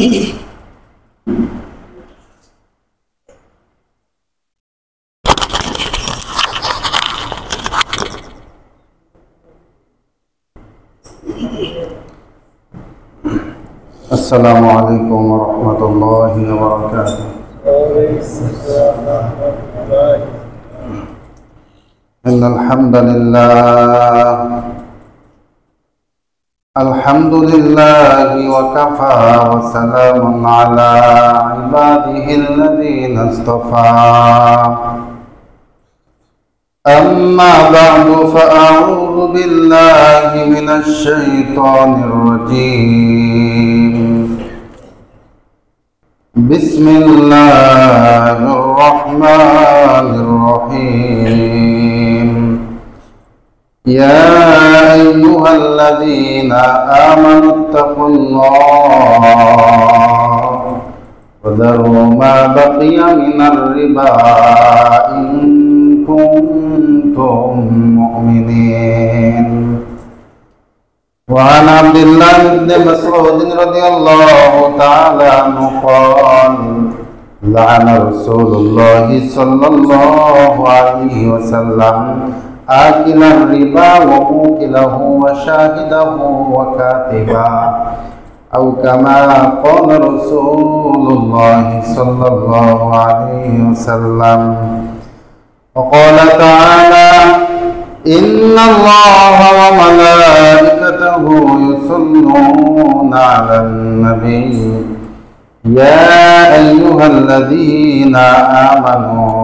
السلام عليكم ورحمة الله وبركاته. إن الحمد لله وكفى وسلام على عباده الذين اصطفى. أما بعد فأعوذ بالله من الشيطان الرجيم. بسم الله الرحمن الرحيم. يا أيها الذين آمنوا اتقوا الله وذروا ما بقي من الربا إن كنتم مؤمنين. وعن عبد الله بن مسعود رضي الله تعالى عنه قال: لعن رسول الله صلى الله عليه وسلم آكل الربا وموكله وشاهده وكاتبه، أو كما قال رسول الله صلى الله عليه وسلم. وقال تعالى: إن الله وملائكته يصلون على النبي يا أيها الذين آمنوا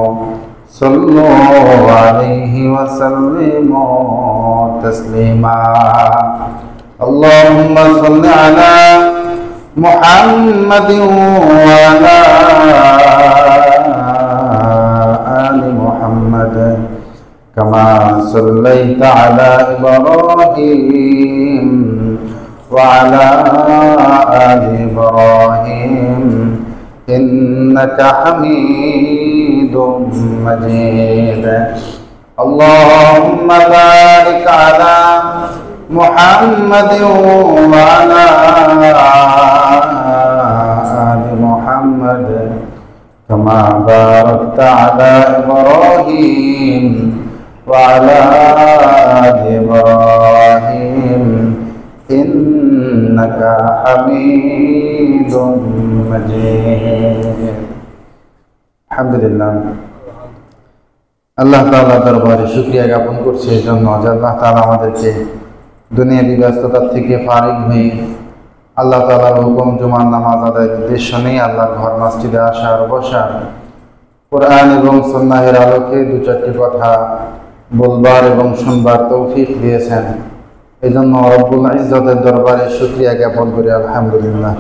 صلوا عليه وسلموا تسليما. اللهم صل على محمد وعلى آل محمد كما صليت على إبراهيم وعلى آل إبراهيم إنك حميد مجيد. اللهم بارك على محمد وعلى آل محمد كما باركت على إبراهيم وعلى آل إبراهيم إنك حميد مجيد. الحمد لله. আল্লাহ তাআলা দরবারে শুকরিয়া জ্ঞাপন করছি এই জন্য যে আল্লাহ তাআলা আমাদেরকে দুনিয়াবি ব্যস্ততার থেকে ফারিগ হয়ে আল্লাহ তাআলার হুকুম জুমার নামাজ আদায়ের উদ্দেশ্য নিয়ে আল্লাহর ঘর মসজিদে আসার বসার, কোরআন এবং সুন্নাহের আলোকে দু চারটি কথা বলবার এবং শুনবার তৌফিক দিয়েছেন। এই জন্য রব্বুল ইজ্জতের দরবারে শুকরিয়া জ্ঞাপন করি আলহামদুলিল্লাহ।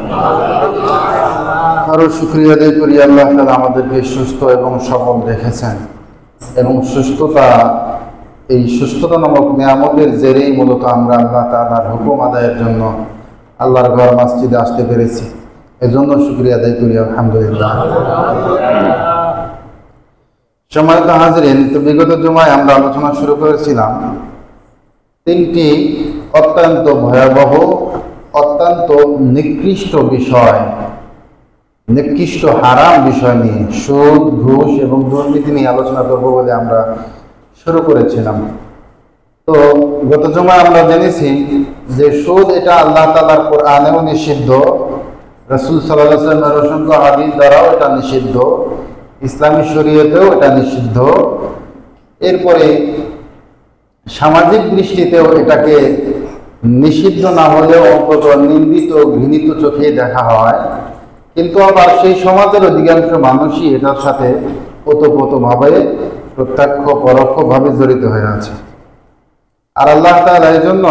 আরও শুকরিয়া আদায় করি আল্লাহ তাআলা আমাদেরকে সুস্থ এবং সবল রেখেছেন এবং এই সুস্থতা নামক নিয়ামতের জেরেই মূলত আমরা আল্লাহ তাআলার হুকুম আদায়ের জন্য আল্লাহর ঘর মসজিদে আসতে পেরেছি। এজন্য শুকরিয়া আদায় করি আলহামদুলিল্লাহ। সম্মানিত হাজিরিন, তো বিগত জুমায় আমরা আলোচনা শুরু করেছিলাম তিনটি অত্যন্ত ভয়াবহ, অত্যন্ত নিকৃষ্ট হারাম বিষয় নিয়ে, সুদ, ঘুষ এবং দুর্নীতি নিয়ে আলোচনা করব বলে আমরা শুরু করেছিলাম। তো গত জুমায় আমরা জেনেছি যে সুদ এটা আল্লাহ তাআলার কোরআনেও নিষিদ্ধ, রাসূল সাল্লাল্লাহু আলাইহি ওয়াসাল্লামের অসংখ্য হাদিস দ্বারাও এটা নিষিদ্ধ, ইসলামী শরীয়তেও এটা নিষিদ্ধ। এরপরে সামাজিক দৃষ্টিতেও এটাকে নিষিদ্ধ না হলেও অন্তত নিন্দিত, ঘৃণিত চোখে দেখা হয়। কিন্তু আবার সেই সমাজের অধিকাংশ মানুষই এটার সাথে ওতপ্রোতভাবে, প্রত্যক্ষ পরোক্ষভাবে জড়িত হয়ে আছে। আর আল্লাহ তাআলা এই জন্য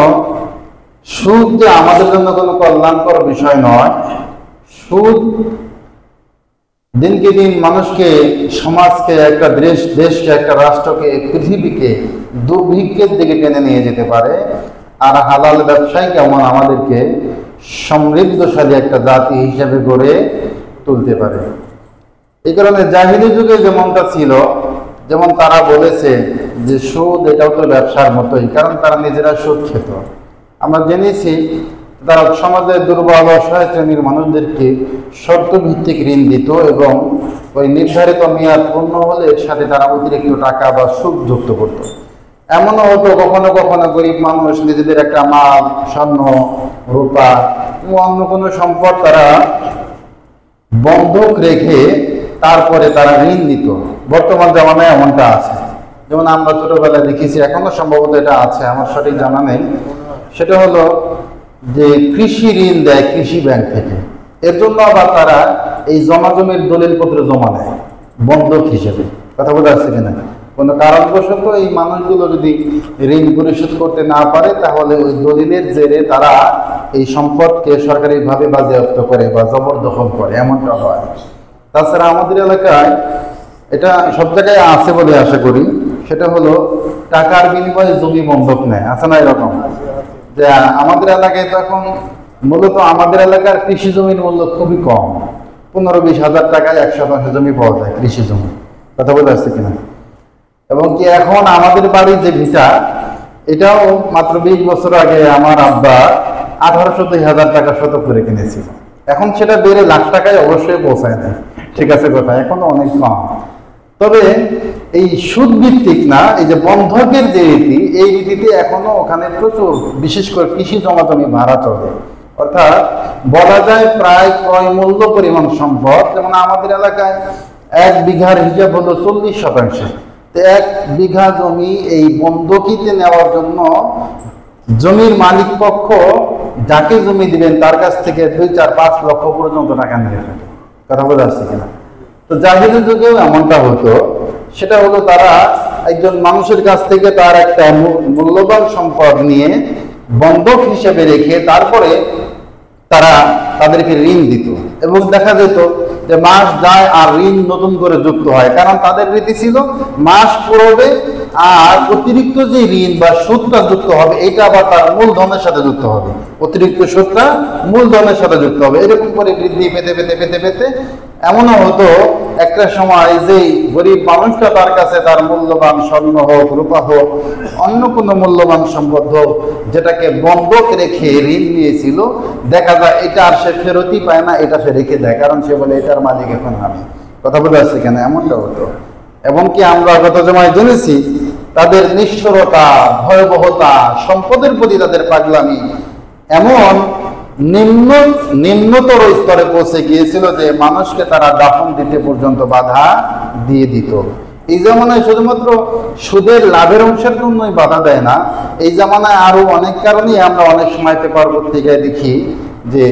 সুদ যে আমাদের জন্য কোনো কল্যাণকর বিষয় নয়, সুদ দিনকে দিন মানুষকে, সমাজকে, একটা দেশকে, একটা রাষ্ট্রকে, পৃথিবীকে দুর্ভিক্ষের দিকে টেনে নিয়ে যেতে পারে। আর হালাল ব্যবসায় কেমন আমাদেরকে সমৃদ্ধশালী একটা জাতি হিসেবে গড়ে তুলতে পারে। এই কারণে জাহিলি যুগে যেমনটা ছিল, যেমন তারা বলেছে যে সুদ এটাও তো ব্যবসার মতোই, কারণ তারা নিজেরা সুদ খেত। আমরা জেনেছি তারা সমাজের দুর্বল অসহায় শ্রেণীর মানুষদেরকে শর্ত ভিত্তিক ঋণ দিত এবং ওই নির্ধারিত মেয়াদ পূর্ণ হলে এর সাথে তারা অতিরিক্ত টাকা বা সুদ যুক্ত করত। এমনও হতো কখনো কখনো গরিব মানুষ নিজেদের একটা মাল, স্বর্ণ, রূপা এবং অন্য কোনো সম্পদ তারা বন্ধক রেখে তারপরে তারা ঋণ দিত। বর্তমান জামানায় এমনটা আছে, যেমন আমরা ছোটবেলায় দেখেছি, এখনো সম্ভবত এটা আছে, আমার সঠিক জানা নেই। সেটা হলো যে কৃষি ঋণ দেয় কৃষি ব্যাংক থেকে, এর জন্য আবার তারা এই জমা জমির দলিলপত্র জমা নেয় বন্ধক হিসেবে। কথা বোঝা যাচ্ছে কিনা? কোনো কারণবশত এই মানুষগুলো যদি ঋণ পরিশোধ করতে না পারে তাহলে ওই দলিলের জেরে তারা এই সম্পদকে সরকারিভাবে বাজেয়াপ্ত করে বা জবরদখল করে, এমনটা হয়। তাছাড়া আমাদের এলাকায় এটা সব জায়গায় আছে বলে আশা করি, সেটা হলো টাকার বিনিময়ে জমি বন্ধক নেয়, আছে না এরকম? যে আমাদের এলাকায় তো এখন মূলত আমাদের এলাকার কৃষি জমির মূল্য খুবই কম, 15-20 হাজার টাকায় 1 শতাংশ জমি পাওয়া যায় কৃষি জমি। কথা বলে আসছে কিনা? এবং কি এখন আমাদের বাড়ির যে ভিটা, এটাও মাত্র 20 বছর আগে আমার আব্বা 18-20 হাজার টাকা শতক করে কিনেছিল। এখন সেটা বেড়ে লাখ টাকায় অবশ্যই পৌঁছায় না, ঠিক আছে কথা, এখনো অনেক কম। তবে এই সুদ ভিত্তিক না, এই যে বন্ধকের যে রীতি, এই রীতিতে এখনো ওখানে প্রচুর, বিশেষ করে কৃষি জমা জমি ভাড়া চলে। অর্থাৎ বলা যায় প্রায় ক্রয় মূল্য পরিমাণ সম্পদ, যেমন আমাদের এলাকায় 1 বিঘার হিসাব হলো 40 শতাংশ। 1 বিঘা জমি এই বন্ধকিতে নেওয়ার জন্য জমির মালিক পক্ষ যাকে জমি দিবেন তার কাছ থেকে 2-4-5 লক্ষ পর্যন্ত টাকা নিয়ে থাকে। কথা বোঝা যাচ্ছে কিনা? তো জাহিলি যুগেও এমনটা হতো, সেটা হলো তারা একজন মানুষের কাছ থেকে তার একটা মূল্যবান সম্পদ নিয়ে বন্ধক হিসেবে রেখে তারপরে তারা তাদেরকে ঋণ দিত, এবং দেখা যেত যে মাস যায় আর ঋণ নতুন করে যুক্ত হয়, কারণ তাদের রীতি ছিল মাস পুরোবে আর অতিরিক্ত যে ঋণ বা সুদটা যুক্ত হবে এটা আবার তার মূলধনের সাথে যুক্ত হবে, অতিরিক্ত সুদটা মূলধনের সাথে যুক্ত হবে। এরকম করে বৃদ্ধি পেতে পেতে পেতে পেতে এমনও হতো একটা সময় যে গরিব মানুষটা তার কাছে তার মূল্যবান স্বর্ণ হোক, রূপা হোক, অন্য কোনো মূল্যবান সম্পদ হোক, যেটাকে বন্ধক রেখে ঋণ নিয়েছিল, দেখা যায় এটা আর সে ফেরতই পায় না, এটা সে রেখে দেয়, কারণ সে বলে এটার মালিক এখন আমি। কথা বলে আসছে কেন? এমনটা হতো। এবং কি আমরা গত জমায় জেনেছি তাদের নিষ্ঠুরতা, ভয়াবহতা, সম্পদের প্রতি তাদের পাগলামি এমন নিম্নতর স্তরে পৌঁছে গিয়েছিল যে মানুষকে তারা দাফন দিতে পর্যন্ত বাধা দিয়ে দিত। এই জামানায় শুধুমাত্র সুদের লাভের অংশের জন্যই বাধা দেয় না, এই জামানায় আরো অনেক কারণেই আমরা অনেক সময় পেপার পত্রিকায় দেখি যে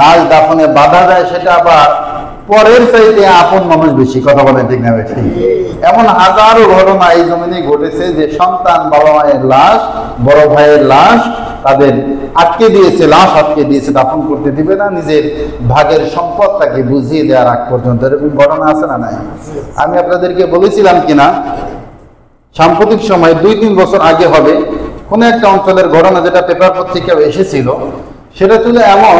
লাশ দাফনে বাধা দেয়, সেটা আবার পরের চাইতে আপন মানুষ বেশি। কথা বলেন ঠিক না বেশি? এমন হাজারো ঘটনা এই জমিনে ঘটেছে যে সন্তান বাবা মায়ের লাশ, বড় ভাইয়ের লাশ তাদের আটকে দিয়েছে, লাশ আটকে দিয়েছে, দাফন করতে দিবে না, নিজের ভাগের সম্পদ তাকে বুঝিয়ে দেওয়ার আগ পর্যন্ত। এরকম ঘটনা আছে না নাই? আমি আপনাদেরকে বলেছিলাম কিনা সাম্প্রতিক সময় 2-3 বছর আগে হবে কোন একটা অঞ্চলের ঘটনা, যেটা পেপার পত্রিকায় এসেছিল। সেটা ছিল এমন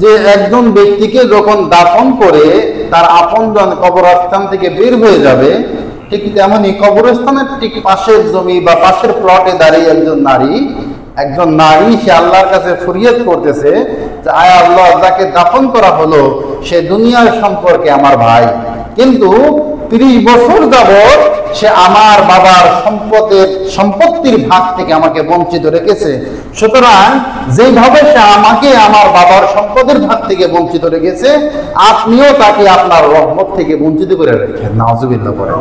যে একজন ব্যক্তিকে যখন দাফন করে তার আপনজন কবরস্থান থেকে বের হয়ে যাবে, ঠিক তেমনি কবরস্থানের ঠিক পাশের জমি বা পাশের প্লটে দাঁড়িয়ে একজন নারী সে আল্লাহর কাছে ফরিয়াদ করতেছে যে আয় আল্লাহ, যাকে দাফন করা হলো সে দুনিয়ার সম্পর্কে আমার ভাই, কিন্তু 30 বছর যাবৎ সে আমার বাবার সম্পত্তির ভাগ থেকে আমাকে বঞ্চিত রেখেছে। সুতরাং যেভাবে সে আমাকে আমার বাবার সম্পদের ভাগ থেকে বঞ্চিত রেখেছে, আপনিও তাকে আপনার রহমত থেকে বঞ্চিত করে রেখেছেন। নাউজুবিল্লাহ করেন।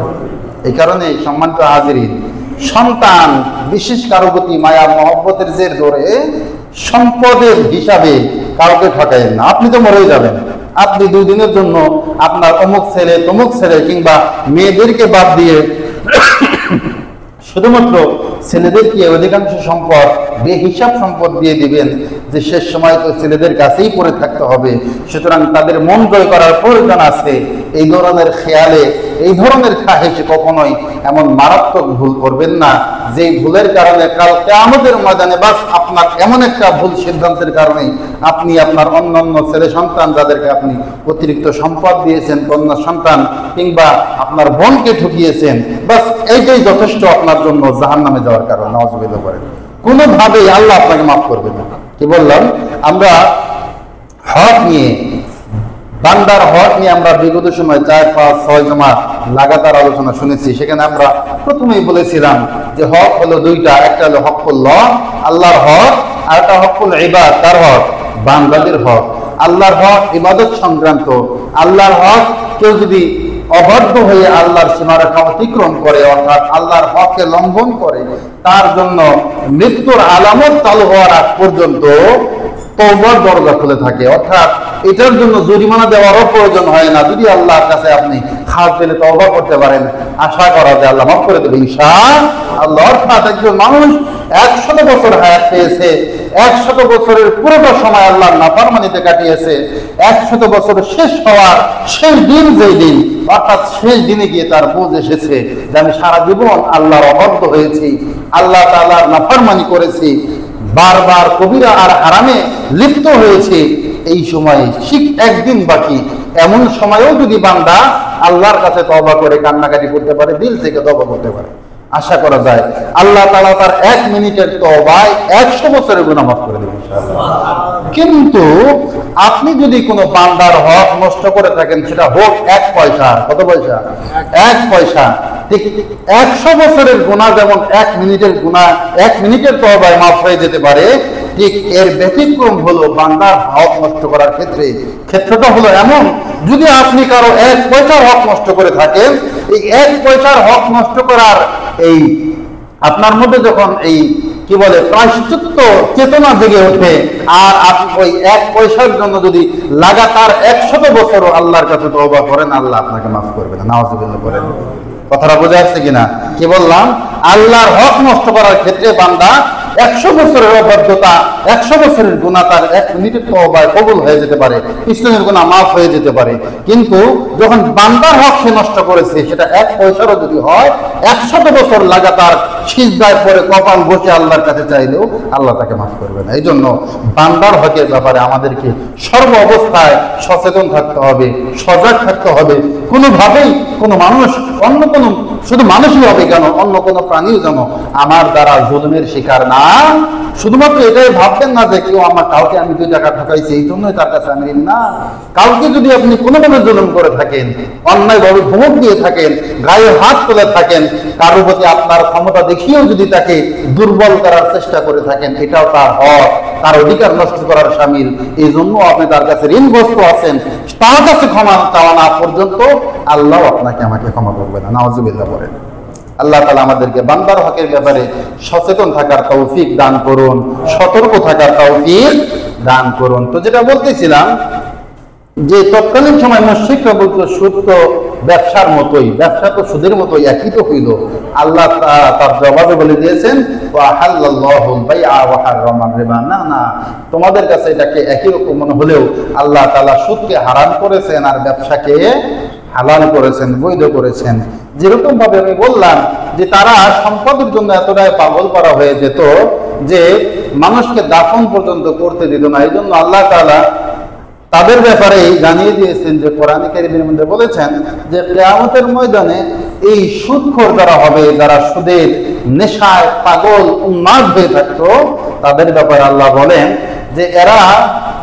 এই কারণে সম্মানিত হাজিরিন, সন্তান বিশেষ কারো প্রতি মায়া মহব্বতের জের ধরে সম্পদের হিসাবে কাউকে ঠকাইন না। আপনি তো মরে যাবেন, আপনি 2 দিনের জন্য আপনার অমুক ছেলে তমুক ছেলে কিংবা মেয়েদেরকে বাদ দিয়ে শুধুমাত্র ছেলেদেরকে অধিকাংশ সম্পদ বেহিসাব সম্পদ দিয়ে দিবেন যে শেষ সময় তো ছেলেদের কাছেই পড়ে থাকতে হবে, সুতরাং তাদের মন জয় করার প্রয়োজন আছে। এই ধরনের খেয়ালে, এই ধরনের খাহেশে কখনোই এমন মারাত্মক ভুল করবেন না যে ভুলের কারণে কাল কিয়ামতের ময়দানে বাস আপনার এমন একটা ভুল সিদ্ধান্তের কারণে আপনি আপনার অন্যান্য ছেলে সন্তান যাদেরকে আপনি অতিরিক্ত সম্পদ দিয়েছেন, কন্যা সন্তান কিংবা আপনার বোনকে ঠকিয়েছেন, বাস এইটাই যথেষ্ট আপনার জন্য জাহান্নামে যাওয়ার কারণ। নাউজুবিল্লাহ করেন। কোনোভাবেই আল্লাহ আপনাকে মাফ করবে না। কি বললাম, আমরা হক নিয়ে, বান্দার হক নিয়ে আমরা বিগত সময় 4, 5, 6 জমা লাগাতার আলোচনা শুনেছি। সেখানে আমরা প্রথমেই বলেছিলাম যে হক হলো দুইটা, একটা হলো হকুল্লাহ, আল্লাহর হক, আর একটা হকুল ইবাদ, তার হক, বান্দাদের হক। আল্লাহর হক ইবাদত সংক্রান্ত। আল্লাহর হক কেউ যদি অবাধ্য হয়ে আল্লাহর সীমারেখা অতিক্রম করে, অর্থাৎ আল্লাহর হককে লঙ্ঘন করে, তার জন্য মৃত্যুর আলামত চালু হওয়ার আগ পর্যন্ত তওবার দরজা খুলে থাকে। অর্থাৎ এটার জন্য জরিমানা দেওয়ারও প্রয়োজন হয় না। যদি আল্লাহর কাছে আপনি খাস পেলে তওবা করতে পারেন, আশা করা যায় আল্লাহ মাফ করে দেবে ইনশাআল্লাহ। অর্থাৎ একজন মানুষ 100 বছর হায়াত পেয়েছে, 100 বছরের পুরোটা সময় আল্লাহর নাফরমানিতে কাটিয়েছে, 100 বছর শেষ হওয়ার শেষ দিন, যেই দিন, অর্থাৎ শেষ দিনে গিয়ে তার বুঝ এসেছে যে আমি সারা জীবন আল্লাহর অবাধ্য হয়েছি, আল্লাহ তাআলার নাফরমানি করেছি, বারবার কবিরা আর হারামে লিপ্ত হয়েছে। এই সময় ঠিক একদিন বাকি, এমন সময়েও যদি বান্দা আল্লাহর কাছে তওবা করে কান্নাকাটি করতে পারে, দিল থেকে তওবা করতে পারে, আশা করা যায় আল্লাহ তাআলা তার 1 মিনিটের তওবায় 100 বছরের গুনাহ মাফ করে দেবেন ইনশাআল্লাহ। কিন্তু আপনি যদি কোনো বান্দার হক নষ্ট করে থাকেন, সেটা হোক 1 পয়সা, কত পয়সা? 1 পয়সা। ঠিক 100 বছরের গুনাহ যেমন 1 মিনিটের গুনাহ 1 মিনিটের তওবায় মাফ হয়ে যেতে পারে, ঠিক এর ব্যতিক্রম হলো বান্দার হক নষ্ট করার ক্ষেত্রটা হলো এমন, যদি আপনি কারো 1 পয়সার হক নষ্ট করে থাকেন, এই 1 পয়সার হক নষ্ট করার এই আপনার মধ্যে যখন এই কি বলে প্রায়শ্চিত্ত চেতনা জেগে ওঠে, আর আপনি ওই 1 পয়সার জন্য যদি লাগাতার 100 বছর আল্লাহর কাছে তওবা করেন, আল্লাহ আপনাকে মাফ করবে না। নাউযুবিল্লাহ করেন। কথাটা বোঝা যাচ্ছে কিনা? কি বললাম, আল্লাহর হক নষ্ট করার ক্ষেত্রে বান্দা 100 বছরের অবাধ্যতা, 100 বছরের গুনাহ তার 1 মিনিটের তওবায় কবুল হয়ে যেতে পারে, ইসলামের গুনাহ মাফ হয়ে যেতে পারে। কিন্তু যখন বান্দার হক সে নষ্ট করেছে, সেটা 1 পয়সারও যদি হয়, 100 বছর লাগাতার সিজদায় পড়ে কপাল বসে আল্লাহর কাছে চাইলেও আল্লাহ তাকে মাফ করবে না। এই জন্য বান্দার হকের ব্যাপারে আমাদেরকে সর্ব অবস্থায় সচেতন থাকতে হবে, সজাগ থাকতে হবে। কোনোভাবেই কোনো মানুষ, অন্য কোনো, শুধু মানুষই হবে কেন, অন্য কোনো প্রাণীও যেন আমার দ্বারা জুলুমের শিকার না। শুধুমাত্র এটাই ভাববেন না যে কেউ আমার, কাউকে আমি 2 টাকা ঠকাইছি এই জন্যই তার কাছে আমি ঋণ না। কাউকে যদি আপনি কোনোভাবে জুলুম করে থাকেন, অন্যায়ভাবে ধমক দিয়ে থাকেন, গায়ে হাত তুলে থাকেন, কারোর প্রতি আপনার ক্ষমতা দেখিয়েও যদি তাকে দুর্বল করার চেষ্টা করে থাকেন, এটাও তার হক, তার অধিকার নষ্ট করার শামিল। এই জন্য আপনি তার কাছে ঋণগ্রস্ত আছেন, তার কাছে ক্ষমা চাওয়া না পর্যন্ত আল্লাহ আপনাকে আমাকে ক্ষমা করবে না। নাউযুবিল্লাহ বলেন। আল্লাহ তাআলা আমাদেরকে বান্দার হকের ব্যাপারে সচেতন থাকার তৌফিক দান করুন, সতর্ক থাকার তৌফিক দান করুন। তো যেটা বলতেছিলাম, যে তৎকালীন সময় মুশরিকরা বলতো সুদ তো ব্যবসার মতোই, ব্যবসা তো সুদের মতোই, একই তো হইল। আল্লাহ তার জবাবে বলে দিয়েছেন, ওয়া হাল্লাল্লাহুল বাইআ ওয়া হারামার রিবা। না না, তোমাদের কাছে এটাকে একই রকম মনে হলেও আল্লাহ তাআলা সুদকে হারাম করেছেন আর ব্যবসাকে হালাল করেছেন, বৈধ করেছেন। যেরকম ভাবে আমি বললাম যে তারা সম্পদের জন্য এতটাই পাগল করা হয়ে যেত যে মানুষকে দাফন পর্যন্ত করতে দিত না। এই জন্য আল্লাহ তাআলা তাদের ব্যাপারে জানিয়ে দিয়েছেন যে কোরআনে কারীমের মধ্যে বলেছেন যে কিয়ামতের ময়দানে এই সুদখোর যারা হবে, যারা সুদের নেশায় পাগল উন্মাদ হয়ে থাকতো, তাদের ব্যাপারে আল্লাহ বলেন যে এরা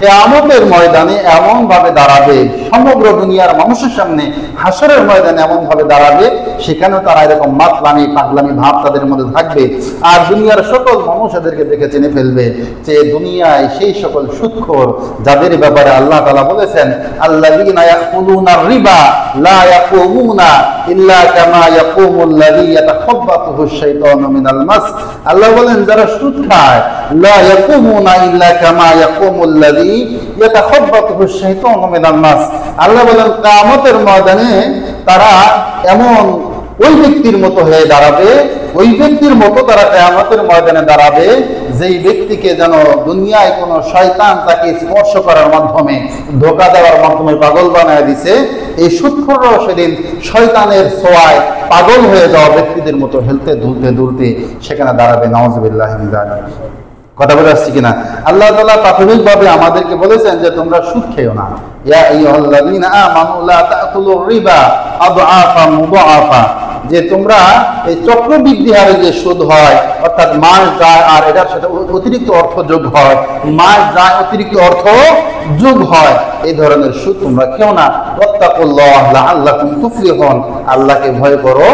কিয়ামতের ময়দানে এমন ভাবে দাঁড়াবে, সমগ্র দুনিয়ার মানুষের সামনে হাসরের ময়দানে এমন ভাবে দাঁড়াবে, সেখানেও তারা এরকম মাতলামি পাগলামি ভাব তাদের মধ্যে থাকবে। আর দুনিয়ার সকল মানুষ এদেরকে দেখে চিনে ফেলবে যে দুনিয়ায় সেই সকল সুদখোর যাদের ব্যাপারে আল্লাহ তাআলা বলেছেন, আল্লাযীনা ইয়াকুলুনার রিবা লা ইয়াকুমুনা ইল্লা কামা ইয়াকুমুল্লাযী ইয়াতাখাব্বাতুহুশ শাইতানু মিনাল মাস। আল্লাহ বলেন যারা সুদ খায়, লা ইয়াকুমুনা ইল্লা কামা ইয়াকুমুল্লাযী ইয়াতাখাব্বাতুহুশ শাইতানু মিনাল মাস। আল্লাহ বলেন কিয়ামতের ময়দানে তারা এমন ওই ব্যক্তির মতো হয়ে দাঁড়াবে, ওই ব্যক্তির মতো তারা কিয়ামতের ময়দানে দাঁড়াবে যেই ব্যক্তিকে যেন দুনিয়ায় কোনো শয়তান তাকে স্পর্শ করার মাধ্যমে, ধোঁকা দেওয়ার মাধ্যমে পাগল বানায় দিছে। এই সুদখোররাও সেদিন শয়তানের ছোঁয়ায় পাগল হয়ে যাওয়া ব্যক্তিদের মতো হেলতে দুলতে দুলতে সেখানে দাঁড়াবে। নাউযুবিল্লাহি মিন যালিক। কথা বলে আসছি কিনা? আল্লাহ তাআলা প্রাথমিকভাবে আমাদেরকে বলেছেন যে তোমরা সুদ খেও না। ইয়া আইয়ুহাল্লাযীনা আমানু লা তাকুলুর রিবা আদআফা মুদাআফা, যে তোমরা এই চক্রবৃদ্ধি হারে যে সুদ হয়, অর্থাৎ মাস যায় আর এটার সাথে অতিরিক্ত অর্থ যোগ হয়, মাস যায় অতিরিক্ত অর্থ যোগ হয়, এই ধরনের সুদ তোমরা খেও না। ওয়াত্তাকুল্লাহ লাআল্লাকুম তুফলিহুন, আল্লাহকে ভয় করো,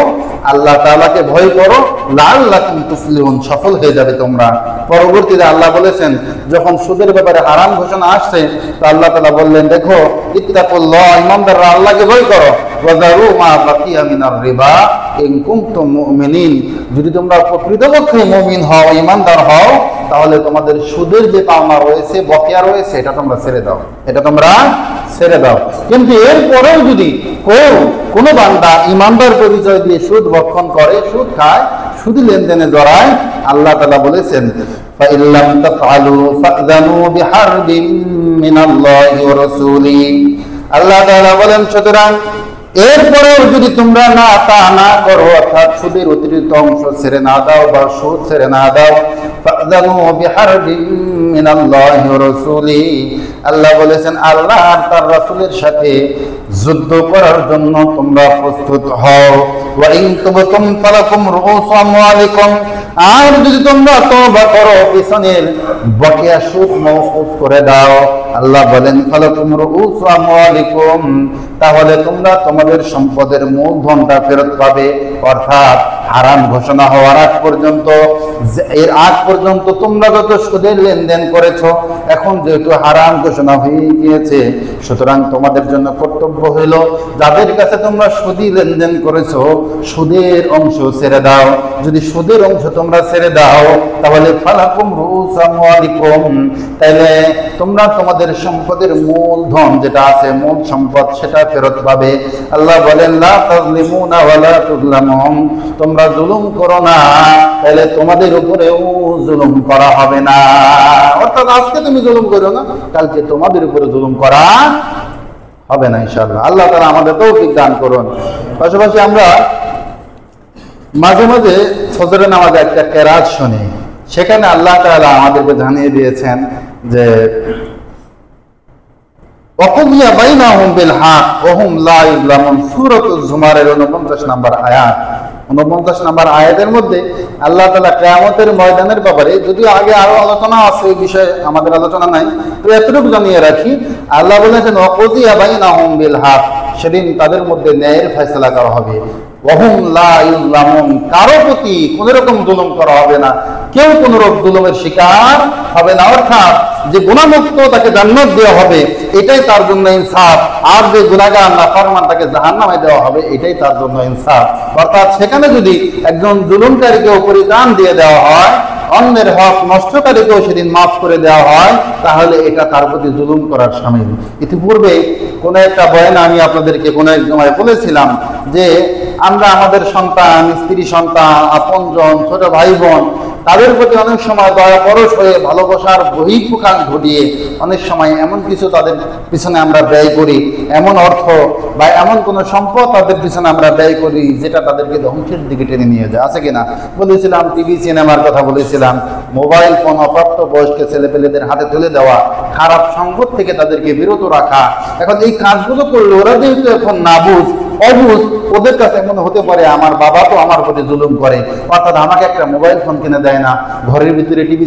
আল্লাহ তাআলাকে ভয় করো, লাআল্লাকুম তুফলিহুন, সফল হয়ে যাবে তোমরা। পরবর্তীতে আল্লাহ বলেছেন, যখন সুদের ব্যাপারে হারাম ঘোষণা আসছে, তো আল্লাহ তাআলা বললেন, দেখো ইত্তাকুল্লাহ, ইমানদাররা আল্লাহকে ভয় করো, ওয়াযারু মা বাকিয়া মিনার রিবা ইন কুনতুম মুমিনিন, যদি তোমরা প্রকৃতপক্ষে মুমিন হও, ইমানদার হও, তাহলে তোমাদের সুদের যে পাওনা রয়েছে, বকেয়া রয়েছে, এটা তোমরা ছেড়ে দাও, এটা তোমরা ছেড়ে দাও। কিন্তু এরপরেও যদি কোনো বান্দা ইমানদার পরিচয় দিয়ে সুদ ভক্ষণ করে, সুদ খায়, সুদ লেনদেনে জড়ায়, আল্লাহ তাআলা বলেছেন, فَإِن لَّمْ تَفْعَلُوا فَأْذَنُوا بِحَرْبٍ مِّنَ اللَّهِ وَرَسُولِهِ, আল্লাহ তাআলা বলেন, সুতরাং এরপরেও যদি তোমরা তা না করো, অর্থাৎ সুদের অতিরিক্ত অংশ ছেড়ে না দাও বা সুদ ছেড়ে না দাও, ফাযানু বিহারবিন মিনাল্লাহি ওয়া রাসূলিহি, আল্লাহ বলেছেন আল্লাহ আর তার রাসূলের সাথে যুদ্ধ করার জন্য তোমরা প্রস্তুত হও। ওয়া ইন তুবতুম ফালাকুম রুউসু আমওয়ালিকুম, আর যদি তোমরা তওবা করো, পিছনের বকেয়া সুদ মওকুফ করে দাও, আল্লাহ বলেন ফালাকুম রুউসু আমওয়ালিকুম, তাহলে তোমরা তোমাদের সম্পদের মূলধনটা ফেরত পাবে। অর্থাৎ হারাম ঘোষণা হওয়ার আগ পর্যন্ত, এর আগ পর্যন্ত তোমরা যত সুদের লেনদেন করেছো, এখন যেহেতু হারাম ঘোষণা হয়ে গিয়েছে, সুতরাং তোমাদের জন্য কর্তব্য হইল, যাদের কাছে তোমরা সুদি লেনদেন করেছো, সুদের অংশ ছেড়ে দাও। যদি সুদের অংশ তোমরা ছেড়ে দাও, তাহলে ফালাকুম রুউসু আমওয়ালিকুম, তাহলে তোমরা তোমাদের সম্পদের মূলধন যেটা আছে, মূল সম্পদ, সেটা ফেরত পাবে। আল্লাহ বলেন, লা তাযলিমুনা ওয়া লা তুযলামুন, তোমরা জুলুম করো না, তাহলে তোমাদের উপরেও জুলুম করা হবে না। অর্থাৎ আজকে তুমি জুলুম করো না, কালকে তোমাদের উপরে জুলুম করা হবে না ইনশাআল্লাহ। আল্লাহ তাআলা আমাদের তৌফিক দান করুন। পাশাপাশি আমরা মাঝে মাঝে ফজরের নামাজে একটা কেরাত শুনি, সেখানে আল্লাহ তাআলা আমাদেরকে জানিয়ে দিয়েছেন যে ওয়াকুদিয়া বাইনাহুম বিল হক ওয়া হুম লা ইউযলামুন, সূরাতুজ জুমারের 49 নম্বর আয়াত। 49 নম্বর আয়াতের মধ্যে আল্লাহ তাআলা কিয়ামতের ময়দানের ব্যাপারে, যদিও আগে আরো আলোচনা আছে, এই বিষয়ে আমাদের আলোচনা নাই, তো এতটুকু জানিয়ে রাখি, আল্লাহ বলেছেন ওয়াকুদিয়া বাইনাহুম বিল হক, সেদিন তাদের মধ্যে ন্যায়ের ফয়সালা করা হবে। ওয়া হুম লা ইউযলামুন, কারো প্রতি কোন রকম জুলুম করা হবে না, কেউ কোন রকম জুলুমের শিকার হবে না। অর্থাৎ যে গুনাহমুক্ত তাকে জান্নাত দেওয়া হবে, এটাই তার জন্য ইনসাফ, আর যে গুনাহগার নাফরমান তাকে জাহান্নামে দেওয়া হবে, এটাই তার জন্য ইনসাফ। অর্থাৎ সেখানে যদি একজন জুলুমকারীকে পরিত্রাণ দিয়ে দেওয়া হয়, অন্যের হক নষ্টকারীকেও সেদিন মাফ করে দেওয়া হয়, তাহলে এটা তার প্রতি জুলুম করার শামিল। ইতিপূর্বে কোন একটা বয়ানে আমি আপনাদেরকে কোন এক সময় বলেছিলাম যে আমরা আমাদের সন্তান, স্ত্রী সন্তান, আপনজন, ছোট ভাই বোন, তাদের প্রতি অনেক সময় দয়া পরশ হয়ে ভালোবাসার বহিঃপ্রকাশ ঘটিয়ে অনেক সময় এমন কিছু তাদের পিছনে আমরা ব্যয় করি, এমন অর্থ বা এমন কোন সম্পদ তাদের পিছনে আমরা ব্যয় করি যেটা তাদেরকে ধ্বংসের দিকে টেনে নিয়ে যায়। আছে কিনা? বলেছিলাম টিভি সিনেমার কথা বলেছিলাম, মোবাইল ফোন অপ্রাপ্ত বয়স্ক ছেলেপেলেদের হাতে তুলে দেওয়া, খারাপ সঙ্গত থেকে তাদেরকে বিরত রাখা। এখন এই কাজগুলো করলে ওরা যেহেতু এখন নাবুঝ, অবুঝ, ওদের কাছে মনে হতে পারে আমার বাবা তো আমার প্রতি জুলুম করে, অর্থাৎ আমাকে একটা মোবাইল ফোন কিনে দেয় না, ঘরের ভিতরে টিভি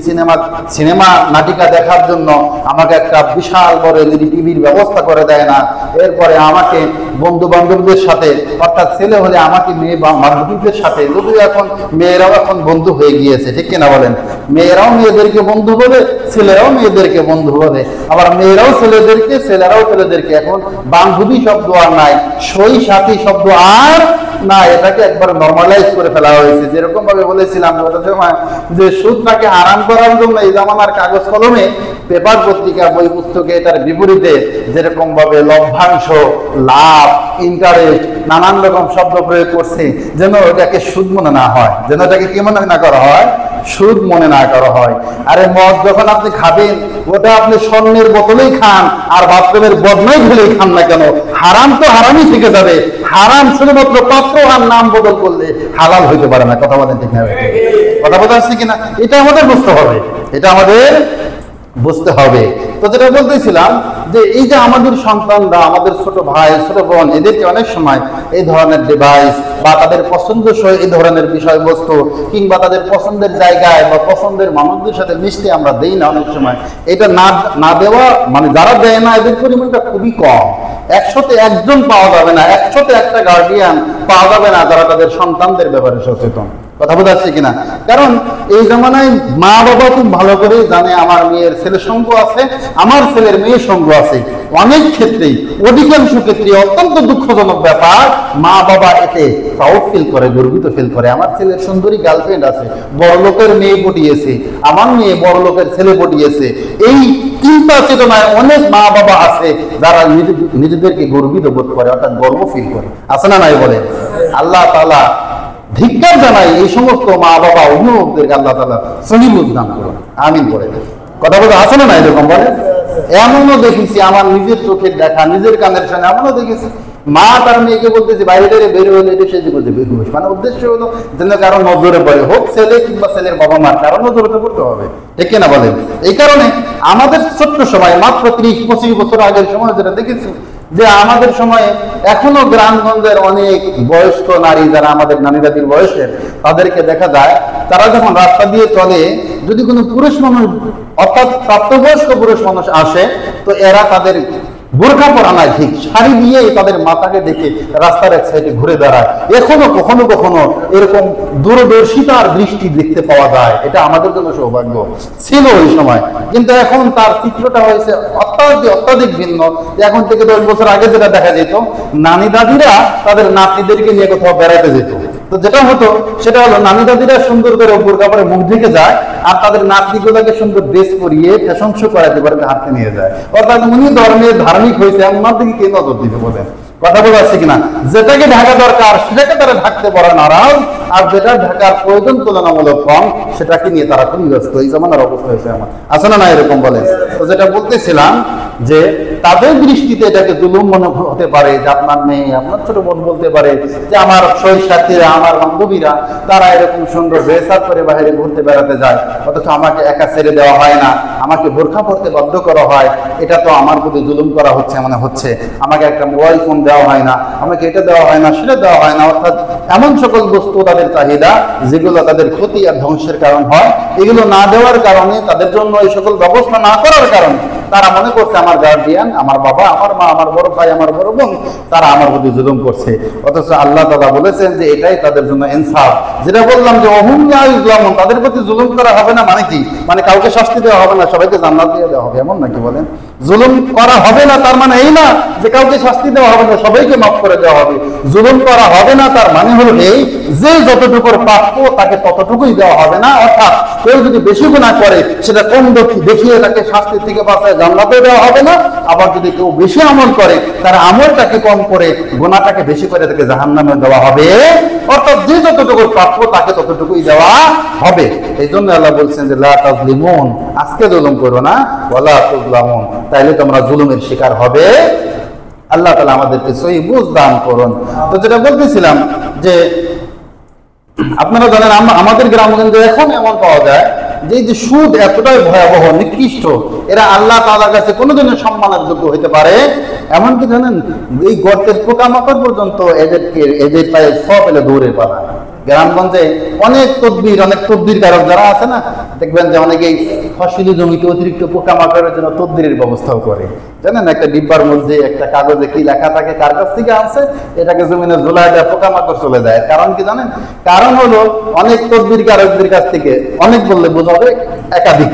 সিনেমা নাটিকা দেখার জন্য আমাকে একটা বিশাল বড় এলইডি টিভির ব্যবস্থা করে দেয় না, এরপরে আমাকে বন্ধু বান্ধবদের সাথে, অর্থাৎ ছেলে হলে আমাকে মেয়ে বা বান্ধবীদের সাথে, যদিও এখন মেয়েরাও এখন বন্ধু হয়ে গিয়েছে, ঠিক কিনা বলেন? মেয়েরাও মেয়েদেরকে বন্ধু বলে, ছেলেরাও মেয়েদেরকে বন্ধু বলে, আবার মেয়েরাও ছেলেদেরকে, ছেলেরাও ছেলেদেরকে। এখন বান্ধবী শব্দ আর নাই, সই সাথী শব্দ আর না, এটাকে একবার নরমালাইজ করে ফেলা হয়েছে। যেরকম ভাবে বলেছিলাম যে সুদটাকে আরাম করার জন্য এই জামানার কাগজ কলমে, পেপার পত্রিকা, বই পুস্তকে এটার বিপরীতে যেরকম ভাবে লভ্যাংশ, লাভ, ইন্টারেস্ট, নানান রকম শব্দ প্রয়োগ করছে যেন ওটাকে সুদ মনে না হয়, যেন ওটাকে কি মনে না করা হয়, সুদ মনে না করা হয়। আরে মদ যখন আপনি খাবেন ওটা আপনি স্বর্ণের বোতলেই খান আর বাথরুমের বদনাই ঢেলেই খান না কেন, হারাম তো হারামই থেকে যাবে। হারাম শুধুমাত্র পাত্র আর নাম বদল করলে হালাল হইতে পারে না। কথা বলেন ঠিক না? কথা বলতে আসছে কিনা? এটা আমাদের বুঝতে হবে, এটা আমাদের বুঝতে হবে। তো যেটা বলতেছিলাম যে এই যে আমাদের সন্তানরা, আমাদের ছোট ভাই ছোট বোন, এদেরকে অনেক সময় এই ধরনের ডিভাইস বা তাদের পছন্দসই এই ধরনের বিষয়বস্তু কিংবা তাদের পছন্দের জায়গায় বা পছন্দের মানুষদের সাথে মিশতে আমরা দেই না অনেক সময়। এটা না দেওয়া মানে যারা দেয় না এদের পরিমাণটা খুবই কম। 100তে 1জন পাওয়া যাবে না, 100তে 1টা গার্ডিয়ান পাওয়া যাবে না যারা তাদের সন্তানদের ব্যাপারে সচেতন। কথা বোঝাচ্ছে কিনা? কারণ এই জামানায় মা বাবা খুব ভালো করে জানে আমার মেয়ের ছেলে সঙ্গ আছে, আমার ছেলের মেয়ে সঙ্গ আছে। অনেক ক্ষেত্রেই, অধিকাংশ ক্ষেত্রে অত্যন্ত দুঃখজনক ব্যাপার, মা বাবা এতে প্রাউড ফিল করে, গর্বিত ফিল করে। আমার ছেলের সুন্দরী গার্লফ্রেন্ড আছে, বড় লোকের মেয়ে পটিয়েছে, আমার মেয়ে বড় লোকের ছেলে পটিয়েছে। এই চিন্তা চেতনায় অনেক মা বাবা আছে যারা নিজেদেরকে গর্বিত বোধ করে, অর্থাৎ গর্ব ফিল করে। আছে না নাই বলেন? আল্লাহ তাআলা ধিক্কার জানাই এই সমস্ত মা বাবা অভিভাবকদেরকে। আল্লাহ তাআলা সহি বুঝ দান করুন, আমিন করে। কথা বলতে আছে না না এরকম বলেন? এমনও দেখেছি, আমার নিজের চোখের দেখা, নিজের কানের শুনে এমনও দেখেছি, মা তার মেয়েকে বলতেছে বাইরে বের হলে এটা সে বলতে বের হইস, মানে উদ্দেশ্য হলো যেন কারো নজরে পড়ে, হোক ছেলে কিংবা ছেলের বাবা মার, কারো নজরে তো পড়তে হবে, ঠিক কিনা বলেন? এই কারণে আমাদের ছোট্ট সময়, মাত্র 30-25 বছর আগের সময় যেটা দেখেছি যে আমাদের সময়ে এখনো গ্রামগঞ্জের অনেক বয়স্ক নারী যারা আমাদের নানি দাদির বয়সের, তাদেরকে দেখা যায় তারা যখন রাস্তা দিয়ে চলে, যদি কোনো পুরুষ মানুষ অর্থাৎ প্রাপ্তবয়স্ক পুরুষ মানুষ আসে, তো এরা তাদের বোরকা পরা নাই, ঠিক শাড়ি দিয়ে তাদের মাথাকে দেখে রাস্তার এক সাইডে ঘুরে দাঁড়ায়। এখনো কখনো কখনো এরকম দূরদর্শিতার দৃষ্টি দেখতে পাওয়া যায়। এটা আমাদের জন্য সৌভাগ্য ছিল ওই সময়, কিন্তু এখন তার চিত্রটা হয়েছে অত্যাধিক ভিন্ন। এখন থেকে 10 বছর আগে যেটা দেখা যেত, নানি দাদিরা তাদের নাতিদেরকে নিয়ে কোথাও বেড়াতে যেত, তো যেটা হতো সেটা হলো নানি দাদিরা সুন্দর করে বোরকা পরে মুখ ঢেকে যায় আর তাদের নাতিগুলোকে সুন্দর ড্রেস পরিয়ে ফ্যাশন শো করাতে পারে, হাতে নিয়ে যায়। অর্থাৎ উনি ধর্মের ধার্মিক হয়েছে, এমন দিকে কে নজর দিতে বলেন? কথা বলা আছে কিনা? যেটাকে ঢাকা দরকার সেটাকে তারা ঢাকতে পারে নারাজ, আর যেটা ঢাকার প্রয়োজন তুলনামূলক কম সেটাকে নিয়ে তারা খুবই ব্যস্ত। এই জামানার অবস্থা হয়েছে আমার, আছে না না এরকম বলে? তো যেটা বলতেছিলাম যে তাদের দৃষ্টিতে এটাকে জুলুম মনে হতে পারে যে আপনার মেয়ে, আপনার ছোট বোন বলতে পারে যে আমার সই সাথীরা, আমার বান্ধবীরা তারা এরকম সুন্দর ড্রেস আপ করে বাইরে ঘুরতে বেড়াতে যায়, অথচ আমাকে একা ছেড়ে দেওয়া হয় না, আমাকে বোরকা পরতে বাধ্য করা হয়, এটা তো আমার প্রতি জুলুম করা হচ্ছে মনে হচ্ছে। আমাকে একটা মোবাইল ফোন দেওয়া হয় না, আমাকে এটা দেওয়া হয় না, সেটা দেওয়া হয় না। অর্থাৎ এমন সকল বস্তু তাদের চাহিদা যেগুলো তাদের ক্ষতি আর ধ্বংসের কারণ হয়, এগুলো না দেওয়ার কারণে, তাদের জন্য এই সকল ব্যবস্থা না করার কারণে তারা মনে করছে আমার গার্ডিয়ান, আমার বাবা, আমার মা, আমার বড় ভাই, আমার বড় বোন, তারা আমার প্রতি জুলুম করছে। অথচ আল্লাহ তাআলা বলেছেন যে এটাই তাদের জন্য ইনসাফ। যেটা বললাম যে অহুম লা ইউযলামুন, তাদের প্রতি জুলুম করা হবে না মানে কি? মানে কাউকে শাস্তি দেওয়া হবে না, সবাইকে জান্নাত দিয়ে দেওয়া হবে, এমন নাকি বলেন? জুলুম করা হবে না তার মানে এই না যে কাউকে শাস্তি দেওয়া হবে না, সবাইকে মাফ করে দেওয়া হবে। জুলুম করা হবে না তার মানে হলো এই যে যতটুকুর প্রাপ্য তাকে ততটুকুই দেওয়া হবে না। অর্থাৎ কেউ যদি বেশি গুনাহ করে সেটা কম দেখিয়ে তাকে শাস্তির থেকে বাঁচায় জান্নাতে দেওয়া হবে না, আবার যদি কেউ বেশি আমল করে তার আমলটাকে কম করে গুনাহটাকে বেশি করে তাকে জাহান্নামে দেওয়া হবে। অর্থাৎ যে যতটুকু প্রাপ্য তাকে ততটুকুই দেওয়া হবে। এই জন্য আল্লাহ বলছেন যে লা তাজলিমুন, আজকে জুলুম করো না, ওয়ালা তুজলামুন, তাইলে তোমরা জুলুমের শিকার হবে। আল্লাহ তাআলা আমাদেরকে সহি বুঝ দান করুন। তো যেটা বলতেছিলাম যে আপনারা জানেন আমাদের গ্রামগঞ্জে এখন এমন পাওয়া যায় যে এই যে সুদ এতটাই ভয়াবহ, নিকৃষ্ট, এরা আল্লাহ তাআলার কাছে কোনোদিনও সম্মানের যোগ্য হতে পারে। এমনকি জানেন এই গর্তের পোকামাকড় পর্যন্ত এদের পায়ে সব এলে দৌড়ে পালায়। গ্রামগঞ্জে অনেক তদবির কারক যারা আছে না, দেখবেন যে অনেকেই ফসলি জমিতে অতিরিক্ত পোকামাকড়ের জন্য তদবিরের ব্যবস্থাও করে। জানেন একটা ডিব্বার মধ্যে একটা কাগজে কি লেখা থাকে, কার কাছ থেকে আনছে, এটাকে জমিনে ঝুলায় দেয়, পোকামাকড় চলে যায়। কারণ কি জানেন? কারণ হলো অনেক তদবির কারকদের কাছ থেকে, অনেক বললে বোঝাবে একাধিক,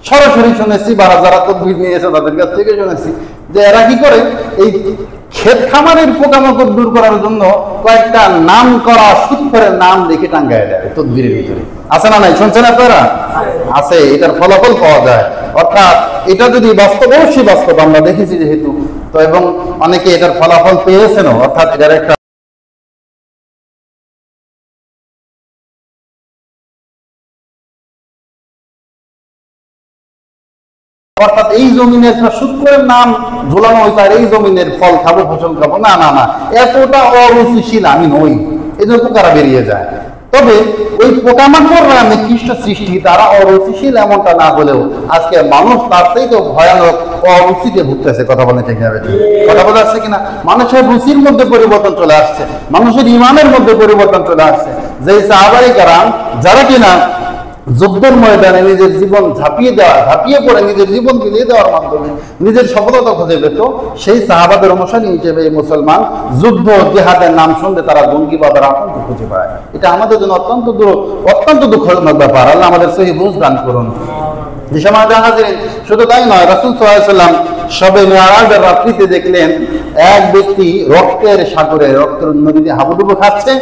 সরাসরি শুনেছি বা যারা তদবির নিয়েছে তাদের কাছ থেকে শুনেছি যে এরা কি করে, এই ক্ষেত খামারের পোকামাকড় দূর করার জন্য কয়েকটা নাম করা সূত্রের নাম লিখে টাঙ্গায় দেয় তদবিরের ভিতরে। আছে না নাই? শুনছেন আপনারা? আছে, এটার ফলাফল পাওয়া যায়। অর্থাৎ এটা যদি বাস্তব, অবশ্যই বাস্তব, আমরা দেখেছি যেহেতু, তো এবং অনেকে এটার ফলাফল পেয়েছেন। অর্থাৎ এটার একটা অর্থাৎ এই জমিনের শুক্রের নাম ঝোলানো হয়েছে আর এই জমিনের ফল খাবো, ফসল খাবো, না না না, এতটা অরুচিশীল আমি নই, এই জন্য পোকারা বেরিয়ে যায়। তবে ওই পোকামাকড়রা নিকৃষ্ট সৃষ্টি, তারা অরুচিশীল এমনটা না হলেও আজকে মানুষ তার থেকে ভয়ানক অরুচিতে ভুগতেছে। কথা বলেন ঠিক না? কথা বলা আসছে কিনা? মানুষের রুচির মধ্যে পরিবর্তন চলে আসছে, মানুষের ইমানের মধ্যে পরিবর্তন চলে আসছে। যে সাহাবায়ে কেরাম যারা কিনা যুদ্ধের ময়দানে নিজের জীবন ঝাঁপিয়ে পড়ে নিজের জীবন বিলিয়ে দেওয়ার মাধ্যমে নিজের সফলতা খুঁজে পেত, সেই সাহাবাদের অনুসারী হিসেবে এই মুসলমান যুদ্ধ জিহাদের নাম শুনলে তারা জঙ্গিবাদের আতঙ্ক খুঁজে পায়। এটা আমাদের জন্য অত্যন্ত দুঃখজনক ব্যাপার। আল্লাহ আমাদের সহি বুঝ দান করুন। শুধু তাই নয়, রাসূল সাল্লাল্লাহু আলাইহি ওয়াসাল্লাম শবে মিরাজের রাত্রিতে দেখলেন এক ব্যক্তি রক্তের সাগরে, রক্তের নদীতে হাবুডুবু খাচ্ছে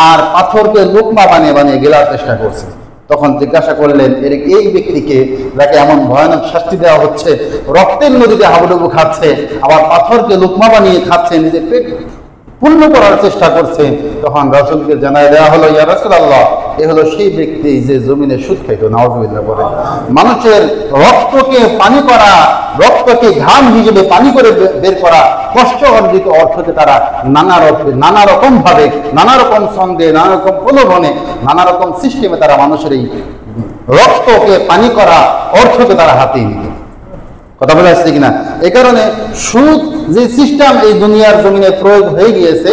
আর পাথরকে লোকমা বানিয়ে বানিয়ে গেলার চেষ্টা করছে। তখন জিজ্ঞাসা করলেন, এই ব্যক্তিকে যাকে এমন ভয়ানক শাস্তি দেওয়া হচ্ছে, রক্তের নদীতে হাবুডুবু খাচ্ছে, আবার পাথরকে লোকমা বানিয়ে খাচ্ছে, নিজের পেট পূর্ণ করার চেষ্টা করছে। তখন রাসূলকে জানায় দেওয়া হলো, ইয়া রাসূলুল্লাহ, এ হলো সেই ব্যক্তি যে জমিনে সুদ খাইত। নাউযুবিল্লাহ বলে। মানুষের রক্তকে পানি করা, রক্তকে ঘাম হিসেবে পানি করে বের করা, কষ্ট অর্জিত অর্থকে তারা নানা রকম ভাবে, নানা রকম ছন্দে, নানা রকম প্রলোভনে, নানা রকম সিস্টেমে তারা মানুষের এই রক্তকে পানি করা অর্থকে তারা হাতিয়ে নিত। কথা বলে আসছে কিনা? এই কারণে সুদ যে সিস্টেম এই দুনিয়ার জমিনে প্রয়োগ হয়ে গিয়েছে,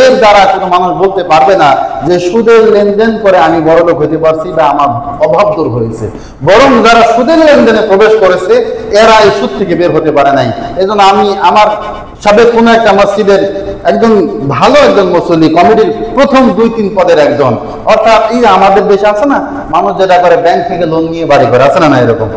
এর দ্বারা কোনো মানুষ বলতে পারবে না যে সুদের লেনদেন করে আমি বড়লোক হইতে পারছি বা আমার অভাব দূর হয়েছে। বরং যারা সুদের লেনদেনে প্রবেশ করেছে এরা এই সুদ থেকে বের হতে পারে নাই। এই জন্য আমি আমার সাবেক কোনো একটা মসজিদের একজন ভালো একজন মুসল্লি, কমিটির প্রথম 2-3 পদের একজন, অর্থাৎ এই আমাদের দেশে আছে না মানুষ যেটা করে ব্যাংক থেকে লোন নিয়ে বাড়ি করে, আছে না? না এরকম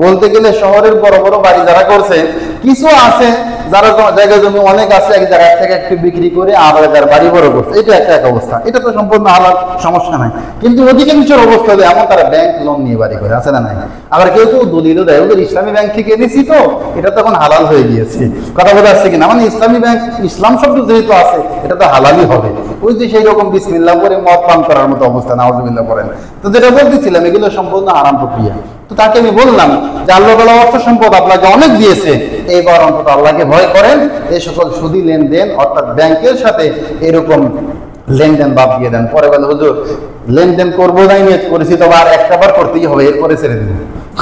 বলতে গেলে শহরের বড় বড় বাড়ি যারা করছে, কিছু আছে যারা জায়গা জমি অনেক আছে, এক জায়গা থেকে একটু বিক্রি করে আবার যার বাড়ি বড় করছে, এটা একটা এক অবস্থা, এটা তো সম্পূর্ণ হালাল, সমস্যা নাই। কিন্তু অধিকাংশের অবস্থা হলে এমন তারা ব্যাংক লোন নিয়ে বাড়ি করে, আছে না? নাই। আবার কেউ কেউ দলিলও দেয়, ওদের ইসলামী ব্যাংক থেকে এনেছি তো এটা তখন হালাল হয়ে গিয়েছে। কথা বলে আসছে কিনা? মানে ইসলামী ব্যাংক, ইসলাম শব্দ যেহেতু আছে এটা তো হালালই হবে। ওই যে সেই রকম বিসমিল্লাহ করে মদ পান করার মতো অবস্থা, নাউযুবিল্লাহ করেন। তো যেটা বলতেছিলাম, এগুলো সম্পূর্ণ আরাম প্রক্রিয়া। তো তাকে আমি বললাম যে আল্লাহ তাআলা অর্থ সম্পদ আপনাকে অনেক দিয়েছে, এইবার অন্তত আল্লাহকে ভয় করেন, এই সকল সুদি লেনদেন অর্থাৎ ব্যাংকের সাথে এরকম লেনদেন বাদ দিয়ে দেন। পরে বলে, হুজুর লেনদেন করবো নাই নিয়ত করেছি, তবে আর একটা বার করতেই হবে, এরপরে ছেড়ে দিন।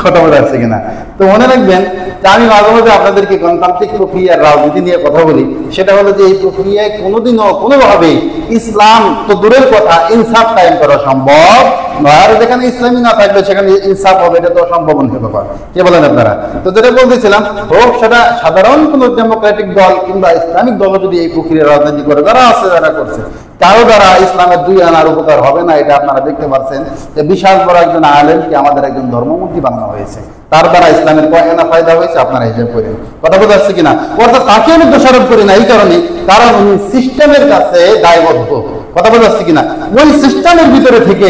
কথা বলে আসছে কিনা? তো মনে রাখবেন যে আমি মাঝে মাঝে আপনাদেরকে গণতান্ত্রিক প্রক্রিয়ার রাজনীতি নিয়ে কথা বলি, সেটা হলো যে এই প্রক্রিয়ায় কোনোদিনও কোনোভাবেই ইসলাম তো দূরের কথা, ইনসাফ কায়েম করা সম্ভব নয়। আর যেখানে ইসলামী না থাকবে সেখানে ইনসাফ হবে, এটা তো অসম্ভব ব্যাপার। কি বলেন আপনারা? তো যেটা বলতেছিলাম, হোক সেটা সাধারণ কোনো ডেমোক্রেটিক দল কিংবা ইসলামিক দল যদি এই প্রক্রিয়ার রাজনীতি করে, যারা আছে যারা করছে, কারো দ্বারা ইসলামের 2 আনার উপকার হবে না। এটা আপনারা দেখতে পাচ্ছেন যে বিশাল বড় একজন আলেমকে আমাদের একজন ধর্মমন্ত্রী বানানো হয়েছে, তার দ্বারা ইসলামের কয় আনা ফায়দা হয়েছে আপনারা হিসাব করেন। কথা বোঝা যাচ্ছে কিনা? অর্থাৎ তাকে আমি দোষারোপ করি না এই কারণে, কারণ উনি সিস্টেমের কাছে দায়বদ্ধ। কথা বোঝা যাচ্ছে কিনা? ওই সিস্টেমের ভিতরে থেকে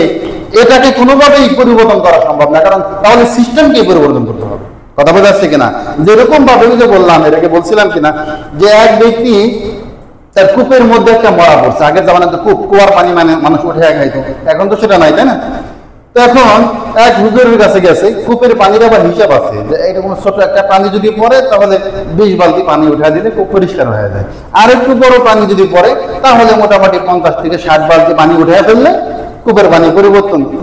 এটাকে কোনোভাবেই পরিবর্তন করা সম্ভব না, কারণ তাহলে সিস্টেমকে পরিবর্তন করতে হবে। কথা বোঝা যাচ্ছে কিনা? যেরকম ভাবে যে বললাম, এটাকে বলছিলাম কিনা যে এক ব্যক্তি তার কূপের মধ্যে একটা মরা পড়ছে। আগের জামানায় তো কুয়ার পানি মানে মানুষ উঠে খাইতো, এখন তো সেটা নাই, তাই না? তো এখন এক হুজুরের কাছে গেছে, কূপের পানির আবার হিসাব আছে যে এরকম ছোট একটা পানি যদি পড়ে তাহলে 20 বালতি পানি উঠা দিলে খুব পরিষ্কার হয়ে যায়, আর একটু বড় পানি যদি পড়ে তাহলে মোটামুটি 50 থেকে 60 বালতি পানি উঠে ফেললে কূপের পানি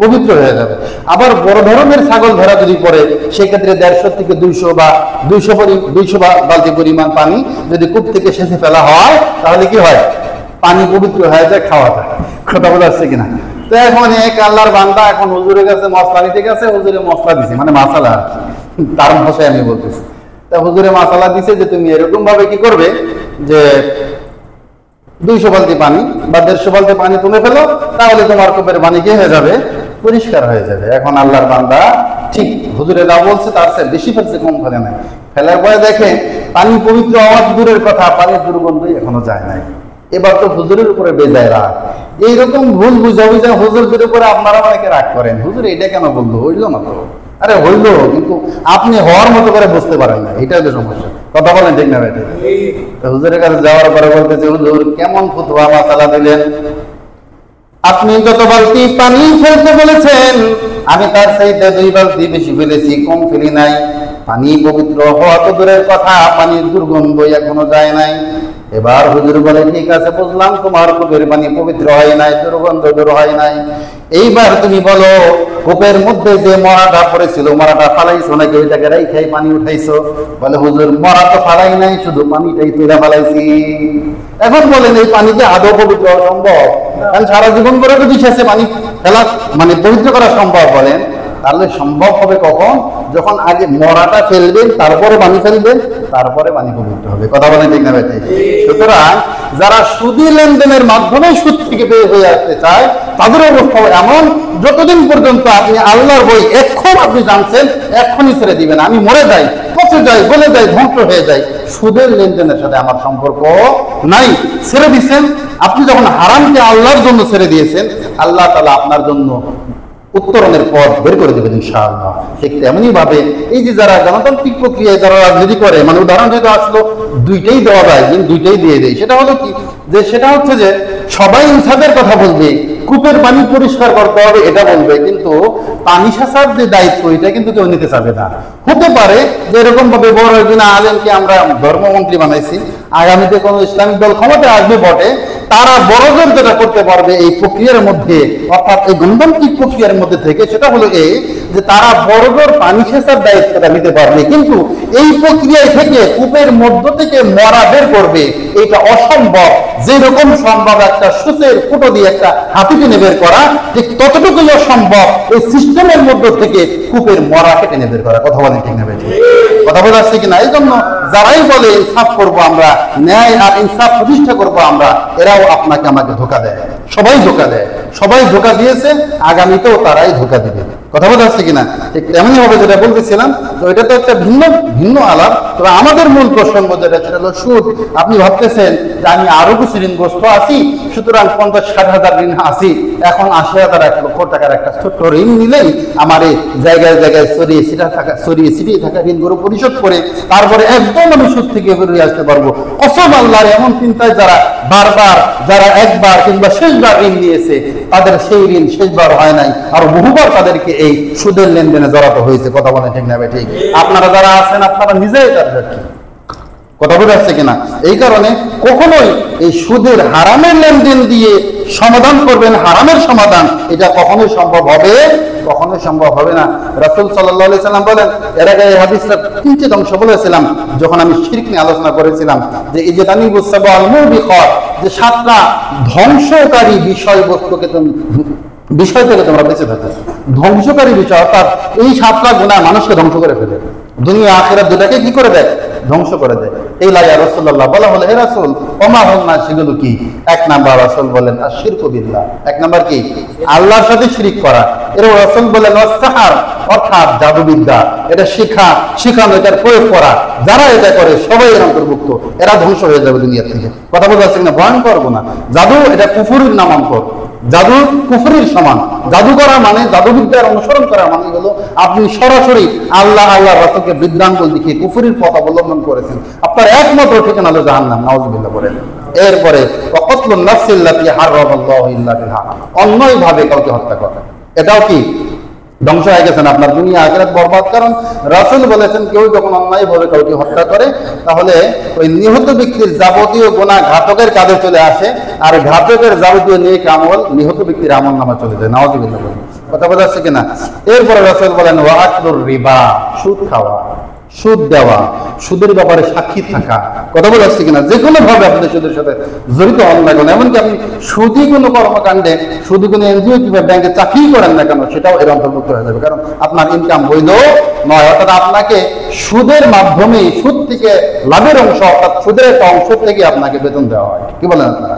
পবিত্র হয়ে যাবে। আবার বড় ধরনের ছাগল ভেড়া যদি পড়ে, সেক্ষেত্রে 150 থেকে 200 বা 200 বালতি পরিমাণ পানি যদি কূপ থেকে সেচে ফেলা হয় তাহলে কি হয়? পানি পবিত্র হয়ে যায়, খাওয়া যায়। কথা বলা যাচ্ছে কিনা? তো এখন এক আল্লাহর বান্দা এখন হুজুরের কাছে মশলা নিতে গেছে, হুজুরে মশলা দিছে, মানে মাসালা, তার ভাষায় আমি বলতেছি। তা হুজুরে মাসালা দিছে যে তুমি এরকম ভাবে কি করবে যে 200 বালতি পানি বা 150 বালতি পানি তুলে ফেলো, তাহলে তোমার কূপের পানি কি হয়ে যাবে? পরিষ্কার হয়ে যাবে। এখন আল্লাহর বান্দা ঠিক হুজুরে যা বলছে তার চেয়ে বেশি ফেলছে, কম ফেলে নাই। ফেলার পরে দেখে পানি পবিত্র হওয়ার দূরের কথা, পানির দুর্গন্ধই এখনো যায় নাই। এবার তো হুজুরের উপরে বেজায় রাগ। এইরকম ভুল বুঝাবুঝা হুজুরদের উপরে আপনারা অনেকে রাগ করেন, হুজুর এটা কেন বললো, হইলো না তো। আরে হইলো, কিন্তু আপনি হওয়ার মতো করে বুঝতে পারেন না, এটাই তো সমস্যা। কথা বলেন ঠিক না? বেটে হুজুরের কাছে যাওয়ার পরে বলতেছে, হুজুর কেমন ফতোয়া মাসালা দিলেন, আপনি যত বালতি পানি ফেলতে বলেছেন আমি তার চাইতে 2 বালতি বেশি ফেলেছি, কম ফেলি নাই। পানি পবিত্র হওয়া তো দূরের কথা, পানির দুর্গন্ধ এখনো যায় নাই। এবার হুজুর বলে, ঠিক আছে বুঝলাম, তোমার কূপের পানি পবিত্র হয় নাই, দুর্গন্ধ দূর হয় নাই। এইবার তুমি বলো, কূপের মধ্যে যে মরাটা পড়েছিল, মরাটা ফালাইছো নাকি ওইটাকে রাইখাই পানি উঠাইছো? বলে, হুজুর মরা তো ফালাই নাই, শুধু পানিটাই তুলে ফালাইছি। এখন বলেন, এই পানিতে আদৌ পবিত্র হওয়া সম্ভব? কারণ সারা জীবন করে তো বিশ্বাসে পানি ফেলা মানে পবিত্র করা সম্ভব। বলেন, তাহলে সম্ভব হবে কখন? যখন আগে মরাটা ফেলবেন, তারপরে পানি ফেলবেন, তারপরে পানি পবিত্র হবে। কথা বলেন ঠিক না ভাই? সুতরাং যারা সুদী লেনদেনের মাধ্যমে সুদ থেকে বের হয়ে আসতে চায়, তাদের অবস্থা এমন, যতদিন পর্যন্ত আপনি আল্লাহর বই এখন আপনি জানছেন, এখনই ছেড়ে দিবেন। আমি মরে যাই, পচে যাই, গলে যাই, ধ্বংস হয়ে যাই, সুদের লেনদেনের সাথে আমার সম্পর্ক নাই, ছেড়ে দিচ্ছেন। আপনি যখন হারামকে আল্লাহর জন্য ছেড়ে দিয়েছেন, আল্লাহ তাআলা আপনার জন্য উত্তরণের পথ বের করে দেবেন ইনশাআল্লাহ। ঠিক তেমনি ভাবে এই যে যারা গণতান্ত্রিক প্রক্রিয়ায় যারা রাজনীতি করে, মানে উদাহরণ যেটা আসলো, দুইটাই দেওয়া যায়, কিন্তু দুইটাই দিয়ে দেয়। সেটা হলো কি, যে সেটা হচ্ছে যে সবাই ইনসাফের কথা বলবে, কূপের পানি পরিষ্কার করতে হবে এটা বলবে, কিন্তু পানি সেচার যে দায়িত্ব এটা কিন্তু কেউ নিতে চাবে না। হতে পারে যে এরকম ভাবে বড় একজন আলেমকে আমরা ধর্মমন্ত্রী বানাইছি, আগামীতে কোনো ইসলামিক দল ক্ষমতায় আসবে বটে, তারা বড়জোর যেটা করতে পারবে এই প্রক্রিয়ার মধ্যে, অর্থাৎ এই গণতান্ত্রিক প্রক্রিয়ার মধ্যে থেকে, সেটা হলো এই যে তারা বড়জোর পানি সেচার দায়িত্বটা নিতে পারবে। কিন্তু এই প্রক্রিয়ায় থেকে কূপের মধ্য থেকে মরা বের করবে, এটা অসম্ভব। যেরকম সম্ভব একটা সূচের ফুটো দিয়ে একটা হাতি টেনে বের করা, ঠিক ততটুকুই অসম্ভব এই সিস্টেমের মধ্য থেকে কূপের মরাকে টেনে বের করা। কথা বলেন ঠিক না বেঠিক? কথা বলা আসছে কিনা? এই জন্য যারাই বলে ইনসাফ করবো আমরা, ন্যায় আর ইনসাফ প্রতিষ্ঠা করবো আমরা, এরাও আপনাকে আমাকে ধোঁকা দেয়। সবাই ধোঁকা দেয়, সবাই ধোঁকা দিয়েছে, আগামীতেও তারাই ধোঁকা দিবে। কথা বলা আসছে কিনা? ঠিক তেমনি ভাবে যেটা বলতেছিলাম, তো এটা তো একটা ভিন্ন ভিন্ন আলাপ। তবে আমাদের মূল প্রসঙ্গ যেটা, সেটা হলো সুদ। আপনি ভাবতেছেন যে আমি আরো কিছু ঋণগ্রস্ত আছি, সুতরাং 50-60 হাজার ঋণ আছি, এখন 80,000 1 লক্ষ টাকার একটা ছোট্ট ঋণ নিলেই আমার এই জায়গায় জায়গায় ছড়িয়ে ছিটিয়ে থাকা ঋণগুলো পরিশোধ করে তারপরে একদম আমি সুদ থেকে বেরিয়ে আসতে পারবো। কসম আল্লাহর, এমন চিন্তায় যারা বারবার, যারা একবার কিংবা শেষবার ঋণ নিয়েছে, তাদের সেই ঋণ শেষবার হয় নাই, আর বহুবার তাদেরকে এই সুদের লেনদেনে জড়াতে হয়েছে। কথা বলেন ঠিক না ভাই? ঠিক। আপনারা যারা আছেন, আপনারা নিজেই তার সাক্ষী। কথা বোঝা যাচ্ছে কিনা? এই কারণে কখনোই এই সুদের হারামের লেনদেন দিয়ে সমাধান করবেন হারামের সমাধান, এটা কখনোই সম্ভব হবে, কখনোই সম্ভব হবে না। রাসূল সাল্লাল্লাহু আলাইহি সাল্লাম বলেন, এর আগে এই হাদিসটা তিনটে অংশ বলেছিলাম যখন আমি শিরক নিয়ে আলোচনা করেছিলাম, যে এই যে তানিবুস সাবাল মুবিকাত, যে 7টা ধ্বংসকারী বিষয়বস্তুকে বিষয় থেকে তোমরা বেঁচে থাকো। ধ্বংসকারী বিষয়, অর্থাৎ এই 7টা গুনাহ মানুষকে ধ্বংস করে ফেলে, দুনিয়া আখিরাত দুটাকে কি করে দেয়? ধ্বংস করে দেয়। এই লাগে রাসূলুল্লাহ বলা হলো, হে রাসূল ওমা হুন্না, সেগুলো কি? 1 নাম্বার রাসূল বলেন আশিরকু বিল্লাহ। 1 নাম্বার কি? আল্লাহর সাথে শিরক করা। এর রাসূল বলেন ওয়াসসাহার, অর্থাৎ জাদুবিদ্যা। এটা শিখানো, এটার প্রয়োগ করা। যারা এটা করে সবাই এর অন্তর্ভুক্ত, এরা ধ্বংস হয়ে যাবে দুনিয়া থেকে। কথা বলতে পারছেন না? ভয়ঙ্কর গুনাহ। জাদু এটা কুফরের নামান্তর, জাদু কুফরের সমান। জাদু করা মানে, জাদুবিদ্যার অনুসরণ করা মানে হলো আপনি সরাসরি আল্লাহ রাসূলকে বিদ্যাঙ্গুল দেখিয়ে কুফরের পথ অবলম্বন করেছেন। আপনার একমাত্র ঠিকানা হলো জাহান্নাম। নাউযুবিল্লাহ বলেন। এরপরে ওয়াকাতলুন নাফসিল্লাতী হারামাল্লাহু ইল্লা বিল হক, অন্যায়ভাবে কাউকে হত্যা করা, এটাও কি? ধ্বংস হয়ে গেছেন আপনার দুনিয়া আখিরাত বরবাদ। কারণ রাসূল বলেছেন, কেউ যখন অন্যায়ভাবে কাউকে হত্যা করে, তাহলে ওই নিহত ব্যক্তির যাবতীয় গুনাহ ঘাতকের কাঁধে চলে আসে, আর ঘাতকের যাবতীয় নেক আমল নিহত ব্যক্তির আমলনামা চলে যায়। নাউযুবিল্লাহ বলেন। কথা বোঝা যাচ্ছে কিনা? এরপরে রাসূল বলেন ওয়া আকলুর রিবা, সুদ খাওয়া, সুদ দেওয়া, সুদের ব্যাপারে সাক্ষী থাকা। কথা বলা যাচ্ছে কিনা? যে কোনো ভাবে আপনি সুদের সাথে জড়িত হন না কেন, এমনকি আপনি সুদী কোনো কর্মকাণ্ডে, সুদী কোনো এনজিও কিংবা ব্যাংকে চাকরি করেন না কেন, সেটাও এর অন্তর্ভুক্ত হয়ে যাবে। কারণ আপনার ইনকাম বৈধ নয়, অর্থাৎ আপনাকে সুদের মাধ্যমে, সুদ থেকে লাভের অংশ, অর্থাৎ সুদের একটা অংশ থেকে আপনাকে বেতন দেওয়া হয়। কি বলেন আপনারা?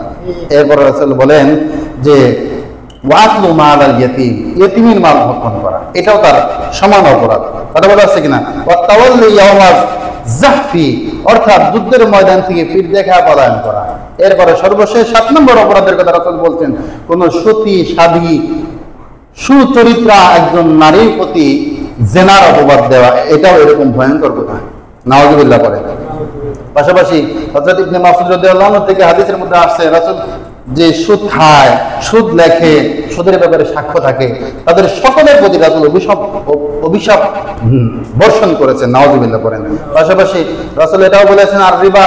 এরপর রাসূল বলেন যে ওয়াকলু মাল আল ইয়াতীম, ইয়তীমের মাল ভক্ষণ করা, এটাও তার সমান অপরাধ। কথা বলা আছে কিনা? ওয়া তাওয়াল্লি ইয়াওমাজ জাহফি, অর্থাৎ যুদ্ধের ময়দান থেকে পিঠ দেখা পলায়ন করা। এরপরে সর্বশেষ 7 নম্বর অপরাধের কথা রাসূল বলছেন, কোন সতী সাধী সুচরিত্রা একজন নারীর প্রতি জেনার অপবাদ দেওয়া, এটাও এরকম ভয়ঙ্কর কথা। নাউযুবিল্লাহ বলেন। পাশাপাশি হযরত ইবনে মাসউদ রাদিয়াল্লাহু আনহু থেকে হাদিসের মধ্যে আসছে, রাসূল যে সুদ খায়, সুদ লেখে, সুদের ব্যাপারে সাক্ষ্য থাকে, তাদের সকলের প্রতি রাসূল অভিশাপ বর্ষণ করেছেন, নাউযুবিল্লাহ করেন। পাশাপাশি রাসূল এটাও বলেছেন, আর রিবা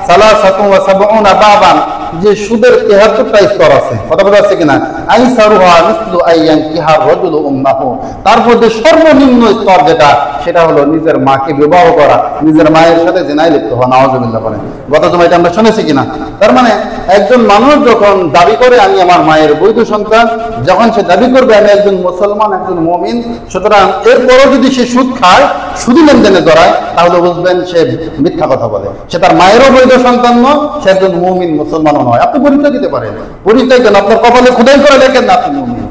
সালাসাতুন ওয়া সাবউনা বাবান, যে সুদের ৭৩টা স্তর আছে। কথা বোঝা যাচ্ছে কিনা? আইসারুহা মিসলু আইয়ান কিহার রাজুলু উম্মাহু, তার মধ্যে সর্বনিম্ন স্তর যেটা, সেটা হলো নিজের মাকে বিবাহ করা, নিজের মায়ের সাথে জিনায় লিপ্ত হওয়া, নাউযুবিল্লাহ করেন। গত জমায় আমরা শুনেছি কিনা? তার মানে একজন মানুষ যখন দাবি করে আমি আমার মায়ের বৈধ সন্তান, যখন সে দাবি করবে আমি একজন মুসলমান, একজন মুমিন, সুতরাং এরপরও যদি সে সুদ খায়, সুদী লেনদেনে জড়ায়, তাহলে বুঝবেন সে মিথ্যা কথা বলে। সে তার মায়েরও বৈধ সন্তান নয়, সে একজন মুমিন মুসলমানও নয়। আপনি পরিচয় দিতে পারেন, পরিচয় দেন, আপনার কপালে খোদাই করে লেখেন না আপনি মুমিন।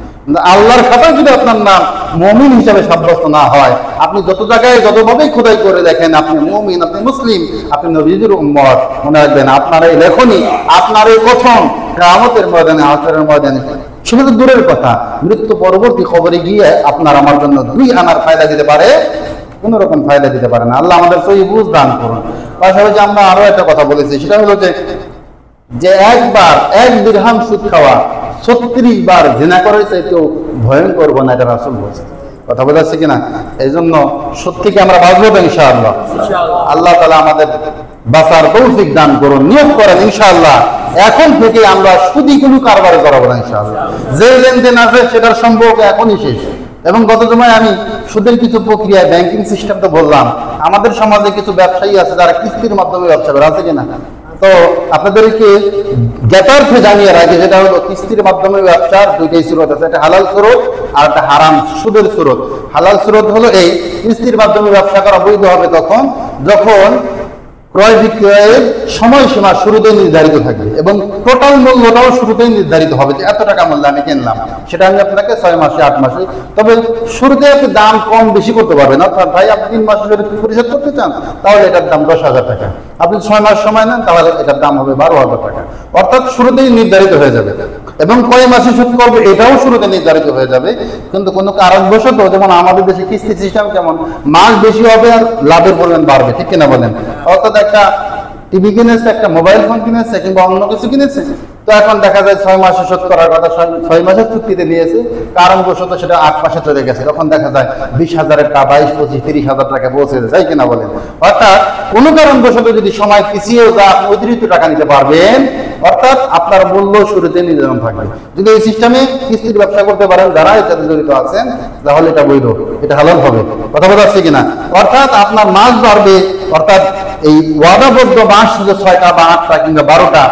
আল্লাহর খাতায় যদি আপনার নাম মুমিন হিসাবে সাব্যস্ত না হয়, আপনি যত জায়গায় যতভাবেই খোদাই করে দেখেন আপনি মুমিন, আপনি মুসলিম, আপনি নবীজির উম্মত, মনে রাখবেন আপনার এই লেখনী, আপনার এই কথন কিয়ামতের ময়দানে, হাশরের ময়দানে সেটা তো দূরের কথা, মৃত্যু পরবর্তী খবরে গিয়ে আপনার আমার জন্য 2 আনার ফায়দা দিতে পারে, কোন রকম ফায়দা দিতে পারে না। আল্লাহ আমাদের সহি বুঝ দান করুন। পাশাপাশি আমরা আরো একটা কথা বলেছি, সেটা হলো যে একবার 1 দিরহাম সুদ খাওয়া 36 বার জিনা করার চাইতেও ভয়ঙ্কর গুনাহ, এটা রাসূল বলেছেন। কথা বোঝা যাচ্ছে কিনা? এই জন্য সুদ থেকে আমরা বাঁচবো ইনশাআল্লাহ। আল্লাহ তাআলা আমাদের বাঁচার তৌফিক দান করুন, নিয়ত করেন ইনশাআল্লাহ এখন থেকে আমরা সুদি কোনো কারবার করাবো না ইনশাআল্লাহ। যে লেনদেন আছে সেটার সম্পর্ক এখনই শেষ। এবং গত সময় আমি সুদের কিছু প্রক্রিয়া, ব্যাংকিং সিস্টেম তো বললাম, আমাদের সমাজে কিছু ব্যবসায়ী আছে যারা কিস্তির মাধ্যমে ব্যবসা করে, আছে কিনা? তো আপনাদেরকে জ্ঞাতার্থে জানিয়ে রাখি, যেটা হলো কিস্তির মাধ্যমে ব্যবসার 2টাই স্রোত আছে, একটা হালাল স্রোত আর একটা হারাম সুদের স্রোত। হালাল স্রোত হলো এই, কিস্তির মাধ্যমে ব্যবসা করা বৈধ হবে তখন যখন ক্রয় বিক্রয়ের সময়সীমা শুরুতেই নির্ধারিত থাকবে এবং টোটাল মূল্যটাও শুরুতেই নির্ধারিত হবে যে এত টাকা মূল্য আমি কিনলাম, সেটা আমি আপনাকে 6 মাসে 8 মাসে, তবে শুরুতে আপনি দাম কম বেশি করতে পারবেন। অর্থাৎ ভাই আপনি 3 মাসে যদি পরিশোধ করতে চান তাহলে এটার দাম 10,000 টাকা, আপনি 6 মাস সময় নেন তাহলে এটার দাম হবে 12,000 টাকা। অর্থাৎ শুরুতেই নির্ধারিত হয়ে যাবে এবং কয় মাসে শোধ করবে এটাও শুরুতে নির্ধারিত হয়ে যাবে। কিন্তু কোনো কারণবশত, যেমন আমাদের দেশে কিস্তি সিস্টেম কেমন, মাস বেশি হবে আর লাভের পরিমাণ বাড়বে, ঠিক কিনা বলেন? অর্থাৎ একটা টিভি কিনেছে, একটা মোবাইল ফোন কিনেছে কিংবা অন্য কিছু কিনেছে, তো এখন দেখা যায় 6 মাসে শোধ করার কথা 6 মাসের চুক্তিতে নিয়েছে, কারণবশত সেটা 8 মাসে চলে গেছে, তখন দেখা যায় 20,000 টাকা 22, 25, 30,000 টাকা পৌঁছে যায়, তাই কিনা বলেন? অর্থাৎ কোনো কারণবশত যদি সময় পিছিয়েও যা আপনি অতিরিক্ত টাকা নিতে পারবেন, অর্থাৎ আপনার মূল্য শুরুতে নির্ধারণ থাকবে। যদি এই সিস্টেমে কিস্তির ব্যবসা করতে পারেন যারা এটাতে জড়িত আছেন, তাহলে এটা বৈধ, এটা হালাল হবে। কথা বলা যাচ্ছে কিনা? অর্থাৎ আপনার মাস বাড়বে, অর্থাৎ এই ওয়াদাবদ্ধ মাস শুধু 6টা বা 8টা কিংবা 12টা,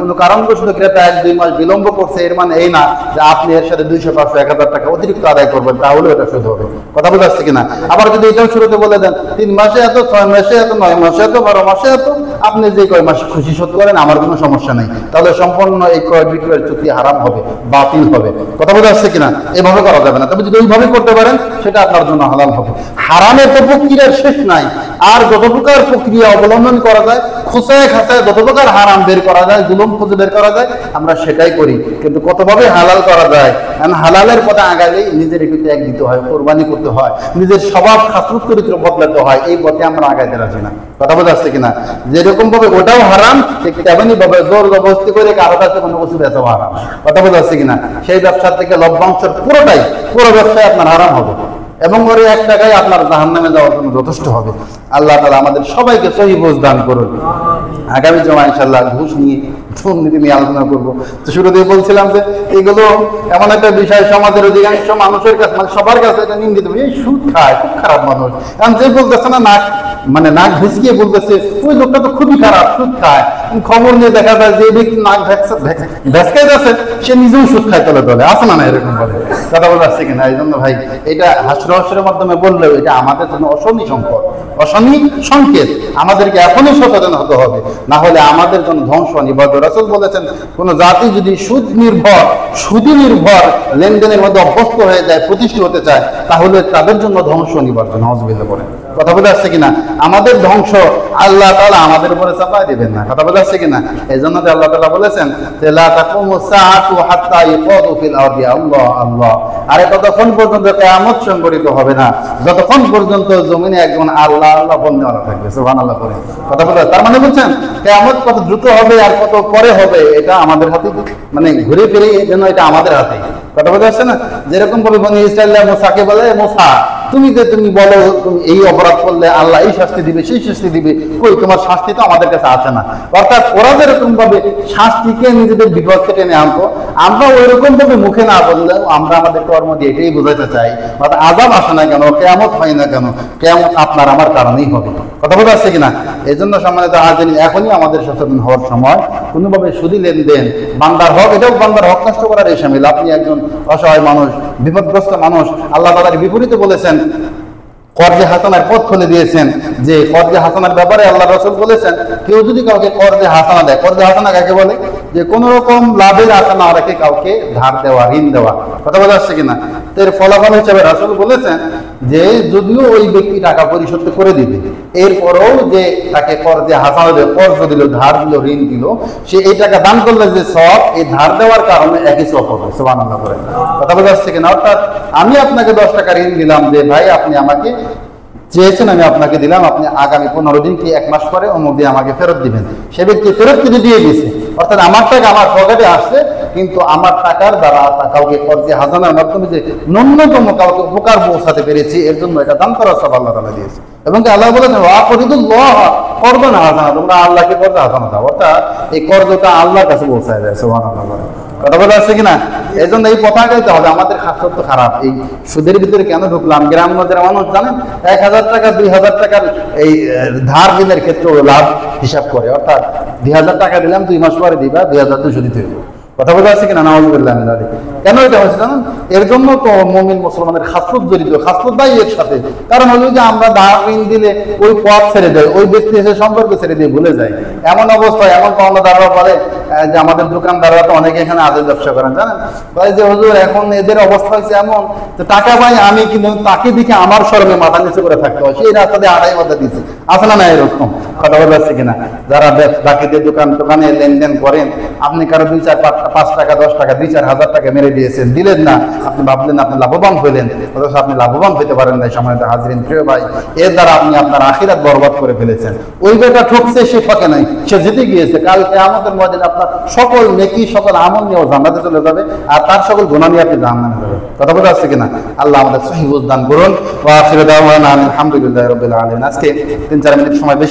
কোনো কারণবশত ক্রেতা 1-2 মাস বিলম্ব করছে, এর মানে এই না যে আপনি এর সাথে 200, 500, 1000 টাকা অতিরিক্ত আদায় করবেন, তাহলে এটা শুধু হবে। কথা বোঝা যাচ্ছে কিনা? আবার যদি এটাও শুরুতে বলে দেন 3 মাসে এত, 6 মাসে এত, 9 মাসে এত, 12 মাসে এত, আপনি যে কয় মাসে খুশি শোধ করেন আমার কোনো সমস্যা নেই, তাহলে সম্পূর্ণ এই ক্রয় বিক্রয়ের চুক্তি হারাম হবে, বাতিল হবে। কথা বোঝা যাচ্ছে কিনা? এভাবে করা যাবে না। তবে যদি ওইভাবে করতে পারেন সেটা আপনার জন্য হালাল হবে। হারামের তো প্রক্রিয়ার শেষ নাই, আর যত প্রকার প্রক্রিয়া অবলম্বন করা যায়, খোঁচায় খাঁচায় যত প্রকার হারাম বের করা যায়, জুলুম খুঁজে বের করা যায়, আমরা সেটাই করি। কিন্তু কতভাবে হালাল করা যায়, কারণ হালালের পথে আগালেই নিজের একটু ত্যাগ দিতে হয়, কোরবানি করতে হয়, নিজের স্বভাব খাসরত চরিত্র বদলাতে হয়, এই পথে আমরা আগাইতে রাজি না। কথা বোঝা যাচ্ছে কিনা? যেরকম ভাবে ওটাও হারাম, ঠিক তেমনি ভাবে জোর জবরদস্তি করে কারো কাছে কোনো কিছু বেচাও হারাম। কথা বোঝা যাচ্ছে কিনা? সেই ব্যবসার থেকে লভ্যাংশের পুরো ব্যবসায় আপনার হারাম হবে এবং ওর 1 টাকায় আপনার জাহান্নামে যাওয়ার জন্য যথেষ্ট হবে। আল্লাহ তাআলা আমাদের সবাইকে সহি বুঝ দান করুন। আগামী জমা ইনশাআল্লাহ ঘুষ নিয়ে, দুর্নীতি নিয়ে আলোচনা করবো। তো শুরুতেই বলছিলাম যে এগুলো এমন একটা বিষয়, সমাজের অধিকাংশ মানুষের কাছে, মানে সবার কাছে এটা নিন্দিত। এই সুদ খায়, খুব খারাপ মানুষ। কারণ যে বলতেছে না, নাক ভেসকিয়ে বলতেছে ওই লোকটা তো খুবই খারাপ, সুদ খায়। খবর নিয়ে দেখা যায় যে ব্যক্তি নাক ভেসকাই যাচ্ছে সে নিজেও সুদ খায় তলে তলে, আছে না এরকম বলে। কথা বলা আসছে কিনা? এই জন্য ভাই এটা হাস্যরহস্যের মাধ্যমে বললেও এটা আমাদের জন্য অশনি সংকট, অশনি সংকেত। আমাদেরকে এখনই সচেতন হতে হবে, না হলে আমাদের জন্য ধ্বংস অনিবার্য। রাসূল বলেছেন কোন জাতি যদি সুদী নির্ভর লেনদেনের মধ্যে অভ্যস্ত হয়ে যায়, প্রতিষ্ঠিত হতে চায়, তাহলে তাদের জন্য ধ্বংস অনিবার্য। নাউযুবিল্লাহ বলেন। কথা বলে আসছে কিনা? আমাদের ধ্বংস আল্লাহ তাআলা আমাদের উপরে চাপায় দিবেন না, কথা বলে আসছে কিনা? এই জন্য আল্লাহ তাআলা বলেছেন যে লা তাকুমু সাআতু হাত্তা ইউকাদু ফিল আরদি আল্লাহ আল্লাহ। আরে ততক্ষণ পর্যন্ত কিয়ামত সংঘটিত হবে না যতক্ষণ পর্যন্ত জমিনে একজন আল্লাহ আল্লাহ বন্দেওয়ালা থাকবে। সুবহানাল্লাহ করে কথা বলে, তার মানে বলছেন কিয়ামত কত দ্রুত হবে আর কত পরে হবে এটা আমাদের হাতে, মানে ঘুরে ফিরে এই জন্য এটা আমাদের হাতে। কথা বলে আসছে না? যেরকম ভাবে বনি ইসরাইল মুসাকে বলে, মুসা তুমি বলো তুমি এই অপরাধ করলে আল্লাহ এই শাস্তি দিবে সেই শাস্তি দিবে, কই তোমার শাস্তি তো আমাদের কাছে আসে না। অর্থাৎ ওরা যেরকম ভাবে শাস্তিকে নিজেদের বিপক্ষে টেনে আনতো, আমরা ওইরকম ভাবে মুখে না বললেও আমরা আমাদের কর্ম দিয়ে এটাই বোঝাতে চাই, অর্থাৎ আযাব আসে না কেন, কিয়ামত হয় না কেন, কিয়ামত আপনার আমার কারণেই হবে। কথা বলে আসছে কিনা? এই জন্য সম্মানিত হাজিরিন, এখনই আমাদের সচেতন হওয়ার সময়। কোনোভাবে সুদি লেনদেন, বান্দার হক, এটাও বান্দার হক নষ্ট করার এই শামিল। আপনি একজন অসহায় মানুষ, বিপদগ্রস্ত মানুষ, আল্লাহ তাআলার বিপরীতে বলেছেন, কর্জে হাসানার পথ খুলে দিয়েছেন, যে কর্জে হাসানার ব্যাপারে আল্লাহ রাসূল বলেছেন কেউ যদি কাউকে কর্জে হাসানা দেয়, কর্জে হাসানা কাকে বলে? যে কোনো রকম লাভের আশা না রেখে কাউকে ধার দেওয়া, ঋণ দেওয়া। কথা বলা আসছে কিনা? এর ফলাফল হিসেবে রাসূল বলেছেন যে যদিও ওই ব্যক্তি টাকা পরিশোধ করে দিবে, এরপরেও যে তাকে কর্জে হাসানা দিল, কর্জ দিল, ধার দিল, ঋণ দিল, সে এই টাকা দান করলে যে সওয়াব, এই ধার দেওয়ার কারণে একই সওয়াব হবে। সুবহানাল্লাহ করে কথা বলা আসছে কিনা? অর্থাৎ আমি আপনাকে 10 টাকা ঋণ দিলাম, যে ভাই আপনি আমাকে চেয়েছেন আমি আপনাকে দিলাম, আপনি আগামী 15 দিন কি 1 মাস পরে অমুক দিয়ে আমাকে ফেরত দিবেন। সে ব্যক্তি ফেরত কিন্তু দিয়ে দিয়েছে, অর্থাৎ আমার টাকা আমার পকেটে আসছে, কিন্তু আমার টাকার দ্বারা কাউকে কর্জে হাসানার মাধ্যমে যে ন্যূনতম কাউকে উপকার পৌঁছাতে পেরেছি, এর জন্য এটা দান করার সব আল্লাহ তাআলা দিয়েছে। এবং আল্লাহ বলেছেন ওয়াকরিদুল্লাহ করদান হাসানা, তোমরা আল্লাহকে কর্জে হাসানা দাও, অর্থাৎ এই কর্জটা আল্লাহর কাছে পৌঁছায় যায়। সুবহানাল্লাহ। কথা বলে আসছে কিনা? এই জন্য এই কথা গাইতে হবে। আমাদের খাসলত তো খারাপ, এই সুদের ভিতরে কেন ঢুকলাম? গ্রামগঞ্জের মানুষ জানেন 1000 টাকা 2000 টাকার এই ধার ঋণের ক্ষেত্রে লাভ হিসাব করে, অর্থাৎ 2000 টাকা দিলাম 2 মাস পরে দিবা 2200 দিতে হবে। কথা বলে আসছে কিনা? নাউযুবিল্লাহ মিন যালিক। কেন এটা হচ্ছে জানেন? এর জন্য তো মুমিন মুসলমানের খাসলত জড়িত, খাসলত দায়ী এর সাথে। কারণ হলো যে আমরা ধার ঋণ দিলে ওই পথ ছেড়ে দেয়, ওই ব্যক্তি এসে সম্পর্ক ছেড়ে দিয়ে ভুলে যায়। এমন অবস্থায় এমন পাওনাদাররা বলে যে আমাদের দোকানদাররা তো অনেকে এখানে আজের ব্যবসা করেন, জানেন ভাই, যে হুজুর এখন এদের অবস্থা হচ্ছে এমন, তো টাকা পাই আমি, কিন্তু তাকে দিকে আমার শরমে মাথা নিচু করে থাকতে হয়, সেই রাস্তা দিয়ে আড়াই মাথা দিচ্ছে। আসলে না এরকম? কথা বলে আসছে কিনা? যারা বাকিদের দোকানে লেনদেন করেন, আপনি কারো 2 4 5 টাকা 10 টাকা 2 4 হাজার টাকা মেরে দিয়েছেন, দিলেন না, আপনি ভাবলেন আপনি লাভবান হইলেন, অথচ আপনি লাভবান হইতে পারেন না। সম্মানিত হাজিরিন, প্রিয় ভাই, এর দ্বারা আপনি আপনার আখিরাত বরবাদ করে ফেলেছেন। ওই বেটা ঠকছে, সে ঠকে নাই, সে জিতে গিয়েছে। কাল কিয়ামতের ময়দানে আপনার সকল নেকি সকল আমল নিয়ে জান্নাতে চলে যাবে, আর তার সকল গুনাহ নিয়ে আপনি জাহান্নামে যাবেন। কথা বলে আসছে কিনা? আল্লাহ আমাদের সহিহ বুঝ দান করুন। ওয়া আখিরু দাওয়ানা আলহামদুলিল্লাহি রাব্বিল আলামিন। আজকে 3-4 মিনিট সময় বেশি